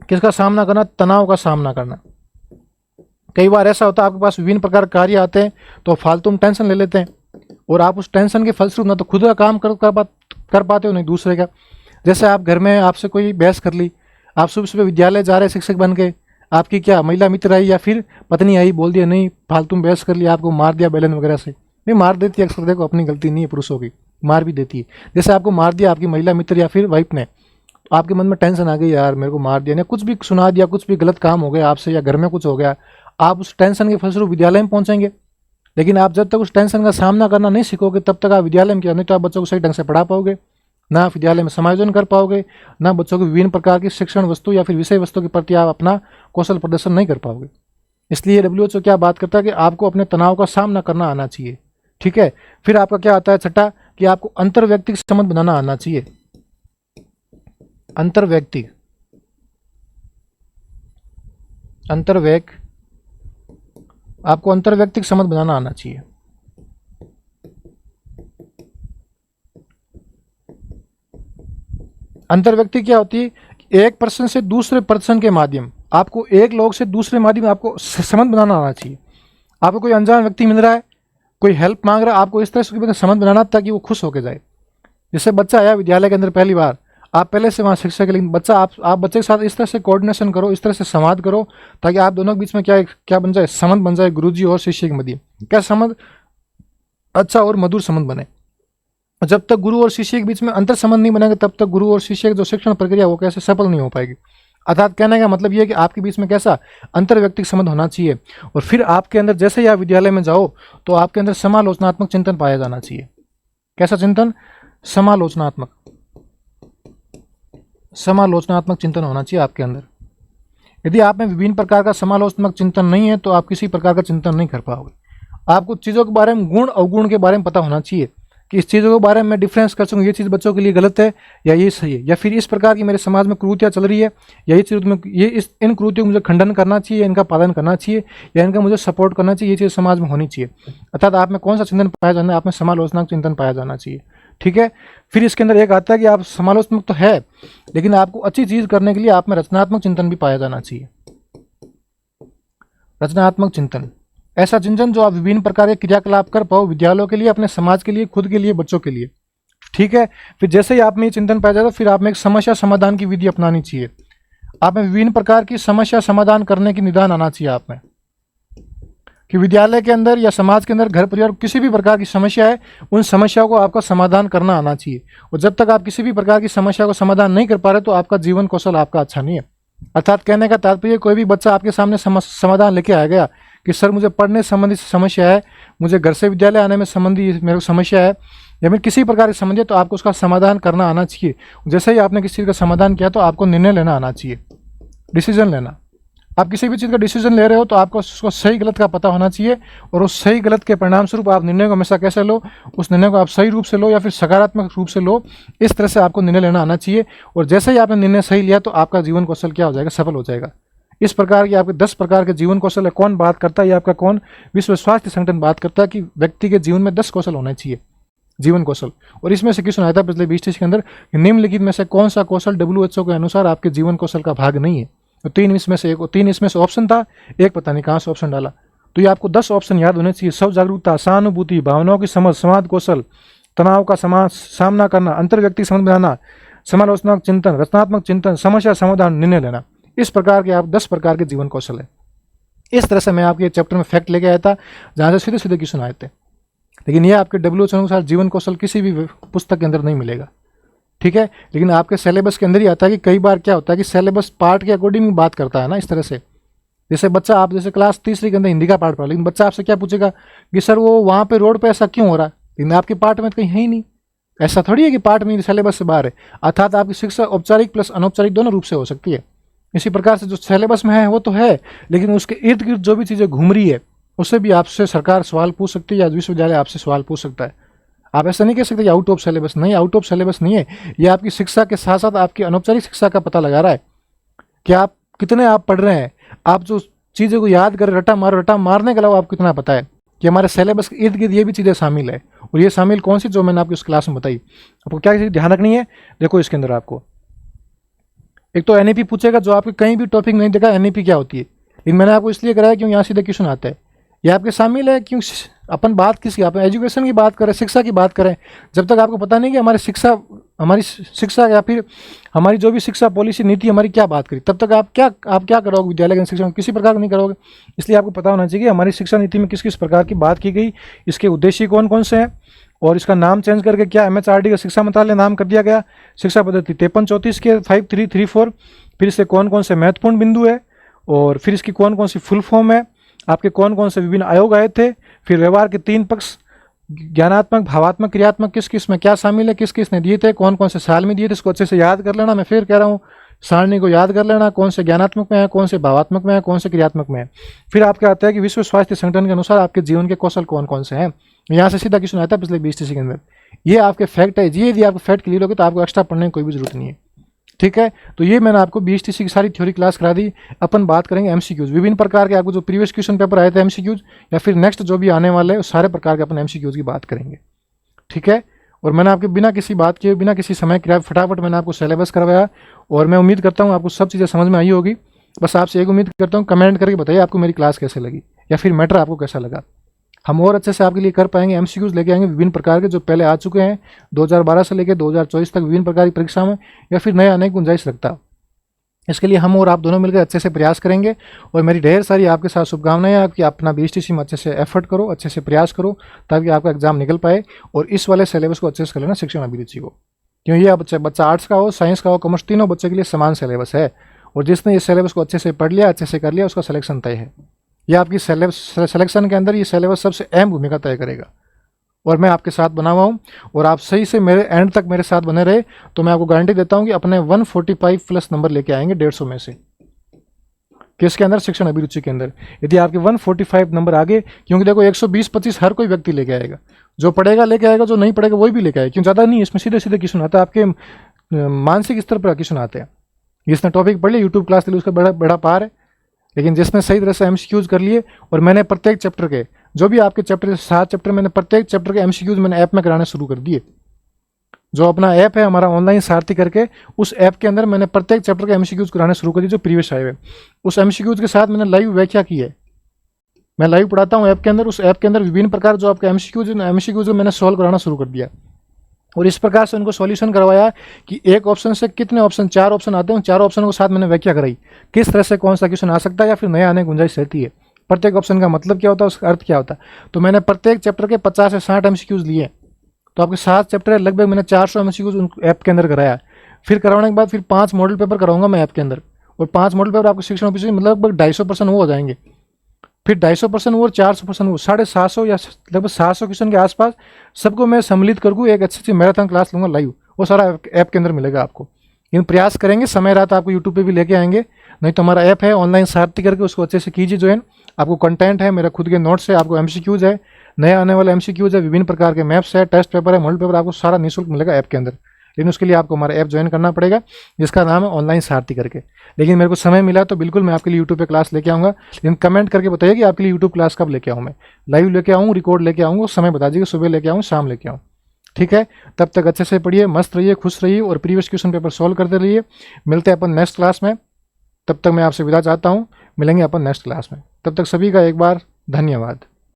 किसका सामना करना, तनाव का सामना करना। कई बार ऐसा होता है आपके पास विभिन्न प्रकार के कार्य आते हैं तो फालतू में टेंशन ले लेते हैं, और आप उस टेंशन के फलस्वरूप ना तो खुद का काम कर पाते हो नहीं दूसरे का। जैसे आप घर में आपसे कोई बहस कर ली, आप सुबह सुबह विद्यालय जा रहे शिक्षक बन के, आपकी क्या महिला मित्र आई या फिर पत्नी आई, बोल दिया नहीं फालतू में बहस कर लिया, आपको मार दिया बेलन वगैरह से। नहीं, मार देती है अक्सर, देखो अपनी गलती नहीं है, पुरुषों की मार भी देती है। जैसे आपको मार दिया आपकी महिला मित्र या फिर वाइफ ने, तो आपके मन में टेंशन आ गई, यार मेरे को मार दिया, या कुछ भी सुना दिया, कुछ भी गलत काम हो गया आपसे या घर में कुछ हो गया, आप उस टेंशन के फलस्वरूप विद्यालय में पहुंचेंगे। लेकिन आप जब तक उस टेंशन का सामना करना नहीं सीखोगे तब तक आप विद्यालय में क्या, नहीं तो आप बच्चों को सही ढंग से पढ़ा पाओगे, ना विद्यालय में समायोजन कर पाओगे, ना बच्चों को विभिन्न प्रकार की शिक्षण वस्तु या फिर विषय वस्तु के प्रति आप अपना कौशल प्रदर्शन नहीं कर पाओगे। इसलिए WHO क्या बात करता है कि आपको अपने तनाव का सामना करना आना चाहिए। ठीक है, फिर आपका क्या आता है छठा, कि आपको अंतर्व्यक्तिक संबंध बनाना आना चाहिए। आपको अंतर्व्यक्तिक संबंध बनाना आना चाहिए। अंतर्व्यक्ति क्या होती है, एक पर्सन से दूसरे पर्सन के माध्यम, आपको एक लोग से दूसरे माध्यम आपको संबंध बनाना आना चाहिए। आपको कोई अनजान व्यक्ति मिल रहा है, कोई हेल्प मांग रहा है, आपको इस तरह से संबंध बनाना ताकि वो खुश होकर जाए। जैसे बच्चा आया विद्यालय के अंदर पहली बार, आप पहले से वहाँ शिक्षक है, लेकिन बच्चा आप बच्चे के साथ इस तरह से कोऑर्डिनेशन करो, इस तरह से संवाद करो ताकि आप दोनों के बीच में क्या बन जाए, संबंध बन जाए, गुरुजी और शिष्य के मध्य क्या संबंध, अच्छा और मधुर संबंध बने। जब तक गुरु और शिष्य के बीच में अंतर संबंध नहीं बनेगा तब तक गुरु और शिष्य की जो शिक्षण प्रक्रिया वो कैसे सफल नहीं हो पाएगी। अर्थात कहने का मतलब ये है कि आपके बीच में कैसा अंतर्व्यक्तिक संबंध होना चाहिए। और फिर आपके अंदर जैसे ही आप विद्यालय में जाओ तो आपके अंदर समालोचनात्मक चिंतन पाया जाना चाहिए। कैसा चिंतन, समालोचनात्मक चिंतन होना चाहिए आपके अंदर। यदि आप में विभिन्न प्रकार का समालोचनात्मक चिंतन नहीं है तो आप किसी प्रकार का चिंतन नहीं कर पाओगे। आपको चीज़ों के बारे में, गुण अवगुण के बारे में पता होना चाहिए कि इस चीज़ों के बारे में डिफरेंस कर सकूँ, ये चीज़ बच्चों के लिए गलत है या ये सही है, या फिर इस प्रकार की मेरे समाज में कुरीतियाँ चल रही है या ये चीज़ में इन कुरीतियों को मुझे खंडन करना चाहिए, इनका पालन करना चाहिए या इनका मुझे सपोर्ट करना चाहिए, ये चीज़ समाज में होनी चाहिए। अर्थात आप में कौन सा चिंतन पाया जाना है, आप में समालोचनात्मक चिंतन पाया जाना चाहिए। ठीक है, फिर इसके अंदर एक आता है कि आप समालोचनात्मक तो है लेकिन आपको अच्छी चीज़ करने के लिए आप में रचनात्मक चिंतन भी पाया जाना चाहिए। रचनात्मक चिंतन, ऐसा चिंतन जो आप विभिन्न प्रकार के क्रियाकलाप कर पाओ विद्यालयों के लिए, अपने समाज के लिए, खुद के लिए, बच्चों के लिए। ठीक है, फिर जैसे ही आप में ये चिंतन पाया जाता है फिर आप में एक समस्या समाधान की विधि अपनानी चाहिए। आप में विभिन्न प्रकार की समस्या समाधान करने की निदान आना चाहिए आप में, कि विद्यालय के अंदर या समाज के अंदर, घर परिवार, किसी भी प्रकार की समस्या है उन समस्याओं को आपका समाधान करना आना चाहिए। और जब तक आप किसी भी प्रकार की समस्या को समाधान नहीं कर पा रहे तो आपका जीवन कौशल आपका अच्छा नहीं है। अर्थात कहने का तात्पर्य, कोई भी बच्चा आपके सामने समाधान लेके आ गया कि सर मुझे पढ़ने संबंधी समस्या है, मुझे घर से विद्यालय आने में संबंधी मेरे को समस्या है, या फिर किसी प्रकार की समस्या है, तो आपको उसका समाधान करना आना चाहिए। जैसे ही आपने किसी चीज़ का समाधान किया तो आपको निर्णय लेना आना चाहिए, डिसीजन लेना। आप किसी भी चीज़ का डिसीजन ले रहे हो तो आपको उसको सही गलत का पता होना चाहिए, और उस सही गलत के परिणाम स्वरूप आप निर्णय को हमेशा कैसे लो, उस निर्णय को आप सही रूप से लो या फिर सकारात्मक रूप से लो, इस तरह से आपको निर्णय लेना आना चाहिए। और जैसे ही आपने निर्णय सही लिया तो आपका जीवन कौशल क्या हो जाएगा, सफल हो जाएगा। इस प्रकार की आपके 10 प्रकार के जीवन कौशल है। कौन बात करता है, ये आपका कौन, विश्व स्वास्थ्य संगठन बात करता है कि व्यक्ति के जीवन में 10 कौशल होने चाहिए, जीवन कौशल। और इसमें से किस सुनाया था पिछले 20 के अंदर, निम्नलिखित में से कौन सा कौशल WHO के अनुसार आपके जीवन कौशल का भाग नहीं है। तो 3 इसमें से ऑप्शन था, एक पता नहीं कहाँ से ऑप्शन डाला। तो ये आपको 10 ऑप्शन याद होने चाहिए। स्व जागरूकता, सहानुभूति, भावनाओं की समझ, संवाद कौशल, तनाव का सामना करना, अंतर्व्यक्तिक संबंध बनाना, समालोचनात्मक चिंतन, रचनात्मक चिंतन, समस्या समाधान, निर्णय लेना। इस प्रकार के आप 10 प्रकार के जीवन कौशल है। इस तरह से मैं आपके चैप्टर में फैक्ट लेके आया था जहाँ से सीधे सीधे की सुनाए थे। लेकिन ये आपके WHO के अनुसार जीवन कौशल किसी भी पुस्तक के अंदर नहीं मिलेगा। ठीक है, लेकिन आपके सिलेबस के अंदर ही आता है कि कई बार क्या होता है कि सिलेबस पार्ट के अकॉर्डिंग बात करता है ना, इस तरह से। जैसे बच्चा, आप जैसे क्लास 3 के अंदर हिंदी का पार्ट पढ़ा, लेकिन बच्चा आपसे क्या पूछेगा कि सर वो वहाँ पे रोड पे ऐसा क्यों हो रहा है, लेकिन आपके पार्ट में तो कहीं है ही नहीं। ऐसा थोड़ी है कि पाठ में सिलेबस से बाहर है। अर्थात आपकी शिक्षा औपचारिक प्लस अनौपचारिक दोनों रूप से हो सकती है। इसी प्रकार से जो सिलेबस में है वो तो है, लेकिन उसके इर्द गिर्द जो भी चीज़ें घूम रही है उससे भी आपसे सरकार सवाल पूछ सकती है या विश्वविद्यालय आपसे सवाल पूछ सकता है। आप ऐसा नहीं कह सकते कि आउट ऑफ सिलेबस, नहीं, आउट ऑफ सिलेबस नहीं है। ये आपकी शिक्षा के साथ साथ आपकी अनौपचारिक शिक्षा का पता लगा रहा है कि आप कितने आप पढ़ रहे हैं, आप जो चीज़ों को याद करें, रटा मारने के अलावा आपको कितना पता है कि हमारे सिलेबस के इर्द गिर्द ये भी चीज़ें शामिल है। और ये शामिल कौन सी, जो मैंने आपको इस क्लास में बताई। आपको क्या चीज़ ध्यान रखनी है, देखो इसके अंदर आपको एक तो एनईपी पूछेगा, जो आपके कहीं भी टॉपिक नहीं देखा एनईपी क्या होती है, लेकिन मैंने आपको इसलिए कराया क्यों यहाँ सीधे क्वेश्चन आता है। ये आपके शामिल है क्यों, अपन बात किसकी, अपन एजुकेशन की बात करें, शिक्षा की बात करें। जब तक आपको पता नहीं कि हमारी शिक्षा या फिर हमारी जो भी शिक्षा पॉलिसी नीति हमारी क्या बात करी, तब तक आप क्या करोगे विद्यालय के शिक्षा में, किसी प्रकार का नहीं करोगे। इसलिए आपको पता होना चाहिए कि हमारी शिक्षा नीति में किस किस प्रकार की बात की गई, इसके उद्देश्य कौन कौन से हैं, और इसका नाम चेंज करके क्या एमएचआरडी का शिक्षा मंत्रालय नाम कर दिया गया, शिक्षा पद्धति 5334 के 5334, फिर इससे कौन कौन से महत्वपूर्ण बिंदु है, और फिर इसकी कौन कौन सी फुल फॉर्म है, आपके कौन कौन से विभिन्न आयोग आए थे, फिर व्यवहार के 3 पक्ष, ज्ञानात्मक, भावात्मक, क्रियात्मक, किस किस में क्या शामिल है, किस किस ने दिए थे, कौन कौन से साल में दिए थे, इसको अच्छे से याद कर लेना। मैं फिर कह रहा हूँ, सारणी को याद कर लेना, कौन से ज्ञानात्मक में है, कौन से भावात्मक में है, कौन से क्रियात्मक में है। फिर आपका आता है कि विश्व स्वास्थ्य संगठन के अनुसार आपके जीवन के कौशल कौन कौन से हैं। यहाँ से सीधा क्वेश्चन आता है पिछले 20 के अंदर। ये आपके फैक्ट है, ये यदि आपको फैक्ट क्लियर होगी तो आपको एक्स्ट्रा पढ़ने की कोई भी जरूरत नहीं है। ठीक है, तो ये मैंने आपको BSTC की सारी थ्योरी क्लास करा दी। अपन बात करेंगे एमसीक्यूज, विभिन्न प्रकार के आपको जो प्रीवियस क्वेश्चन पेपर आए थे एमसीक्यूज, या फिर नेक्स्ट जो भी आने वाले हैं उस सारे प्रकार के अपन एमसीक्यूज की बात करेंगे। ठीक है, और मैंने आपके बिना किसी बात के, बिना किसी समय के फटाफट मैंने आपको सिलेबस करवाया, और मैं उम्मीद करता हूँ आपको सब चीज़ें समझ में आई होगी। बस आपसे एक उम्मीद करता हूँ, कमेंट करके बताइए आपको मेरी क्लास कैसे लगी, या फिर मैटर आपको कैसा लगा। हम और अच्छे से आपके लिए कर पाएंगे, एमसीक्यूज लेके आएंगे विभिन्न प्रकार के जो पहले आ चुके हैं 2012 से लेकर 2024 तक विभिन्न प्रकार की परीक्षा में, या फिर नए आने की गुंजाइश रखता। इसके लिए हम और आप दोनों मिलकर अच्छे से प्रयास करेंगे, और मेरी ढेर सारी आपके साथ शुभकामनाएं हैं कि आप अपना BSTC में अच्छे से एफर्ट करो, अच्छे से प्रयास करो, ताकि आपका एग्जाम निकल पाए। और इस वाले सिलेबस को अच्छे से कर लेना शिक्षण अभिरुचि को, क्यों ये बच्चा आर्ट्स का हो, साइंस का हो, कॉमर्स, तीनों बच्चे के लिए समान सिलेबस है। और जिसने इस सिलेबस को अच्छे से पढ़ लिया, अच्छे से कर लिया, उसका सिलेक्शन तय है। यह आपकी सिलेक्शन के अंदर ये सिलेबस सबसे अहम भूमिका तय करेगा। और मैं आपके साथ बना हुआ हूँ, और आप सही से मेरे एंड तक मेरे साथ बने रहे तो मैं आपको गारंटी देता हूँ कि अपने 145+ नंबर लेके आएंगे 150 में से। किसके अंदर, शिक्षण अभिरुचि के अंदर। यदि आपके 145 नंबर आगे, क्योंकि देखो 120-25 हर कोई व्यक्ति लेके आएगा, जो पढ़ेगा लेके आएगा, जो नहीं पढ़ेगा वही भी लेके आएगा, क्यों ज़्यादा नहीं। इसमें सीधे सीधे क्वेश्चन आता है, आपके मानसिक स्तर पर क्वेश्चन आते हैं। जिसने टॉपिक पढ़ लिया, यूट्यूब क्लास ले ली, उसका बड़ा पार है। लेकिन जिसने सही तरह से एमसीक्यूज कर लिए, और मैंने प्रत्येक चैप्टर के जो भी आपके चैप्टर 7 चैप्टर, मैंने प्रत्येक चैप्टर के एमसीक्यूज मैंने ऐप में कराने शुरू कर दिए। जो अपना ऐप है हमारा ऑनलाइन सारथी करके, उस ऐप के अंदर मैंने प्रत्येक चैप्टर के एमसीक्यूज कराने शुरू कर दिए जो प्रीवियस आए हुए। उस एमसीक्यूज के साथ मैंने लाइव व्याख्या की है, मैं लाइव पढ़ाता हूँ ऐप के अंदर। उस ऐप के अंदर विभिन्न प्रकार जो आपके एमसीक्यूज मैंने सॉल्व कराना शुरू कर दिया, और इस प्रकार से उनको सॉल्यूशन करवाया कि एक ऑप्शन से कितने ऑप्शन, 4 ऑप्शन आते हैं, 4 ऑप्शनों के साथ मैंने व्याख्या कराई, किस तरह से कौन सा क्वेश्चन आ सकता है या फिर नया आने की गुंजाइश रहती है, प्रत्येक ऑप्शन का मतलब क्या होता है, उसका अर्थ क्या होता है। तो मैंने प्रत्येक चैप्टर के 50 से 60 एमसीक्यूज लिए, तो आपके 7 चैप्टर लगभग मैंने 400 एमसीक्यूज ऐप के अंदर कराया। फिर करवाने के बाद फिर 5 मॉडल पेपर कराऊंगा मैं ऐप के अंदर, और 5 मॉडल पेपर आपको शिक्षण ऑफिस में लगभग 250% वो हो जाएंगे। फिर 250% वो, 400% वो, 750 या लगभग 700 क्वेश्चन के आसपास सबको मैं सम्मिलित करूँ, एक अच्छी मैराथन क्लास लूँगा लाइव, वो सारा ऐप के अंदर मिलेगा आपको। इन प्रयास करेंगे, समय रात आपको यूट्यूब पे भी लेके आएंगे, नहीं तो हमारा ऐप है ऑनलाइन सारथी करके, उसको अच्छे से कीजिए ज्वाइन। आपको कंटेंट है, मेरा खुद के नोट्स है, आपको एमसीक्यूज है, नए आने वाले एमसीक्यूज है, विभिन्न प्रकार के मैप्स है, टेस्ट पेपर है, मॉडल पेपर, आपको सारा निःशुल्क मिलेगा ऐप के अंदर। लेकिन उसके लिए आपको हमारा ऐप ज्वाइन करना पड़ेगा, जिसका नाम है ऑनलाइन सारथी करके। लेकिन मेरे को समय मिला तो बिल्कुल मैं आपके लिए यूट्यूब पे क्लास लेके आऊँगा। लेकिन कमेंट करके बताइए कि आपके लिए यूट्यूब क्लास कब लेके आऊँ, मैं लाइव लेके आऊँ, रिकॉर्ड लेके आऊँगा, समय बता दीजिए, सुबह लेके आऊँ, शाम लेके आऊँ। ठीक है, तब तक अच्छे से पढ़िए, मस्त रहिए, खुश रहिए, और प्रीवियस क्वेश्चन पेपर सॉल्व करते रहिए। मिलते हैं अपन नेक्स्ट क्लास में, तब तक मैं आपसे विदा चाहता हूँ। मिलेंगे अपन नेक्स्ट क्लास में, तब तक सभी का एक बार धन्यवाद।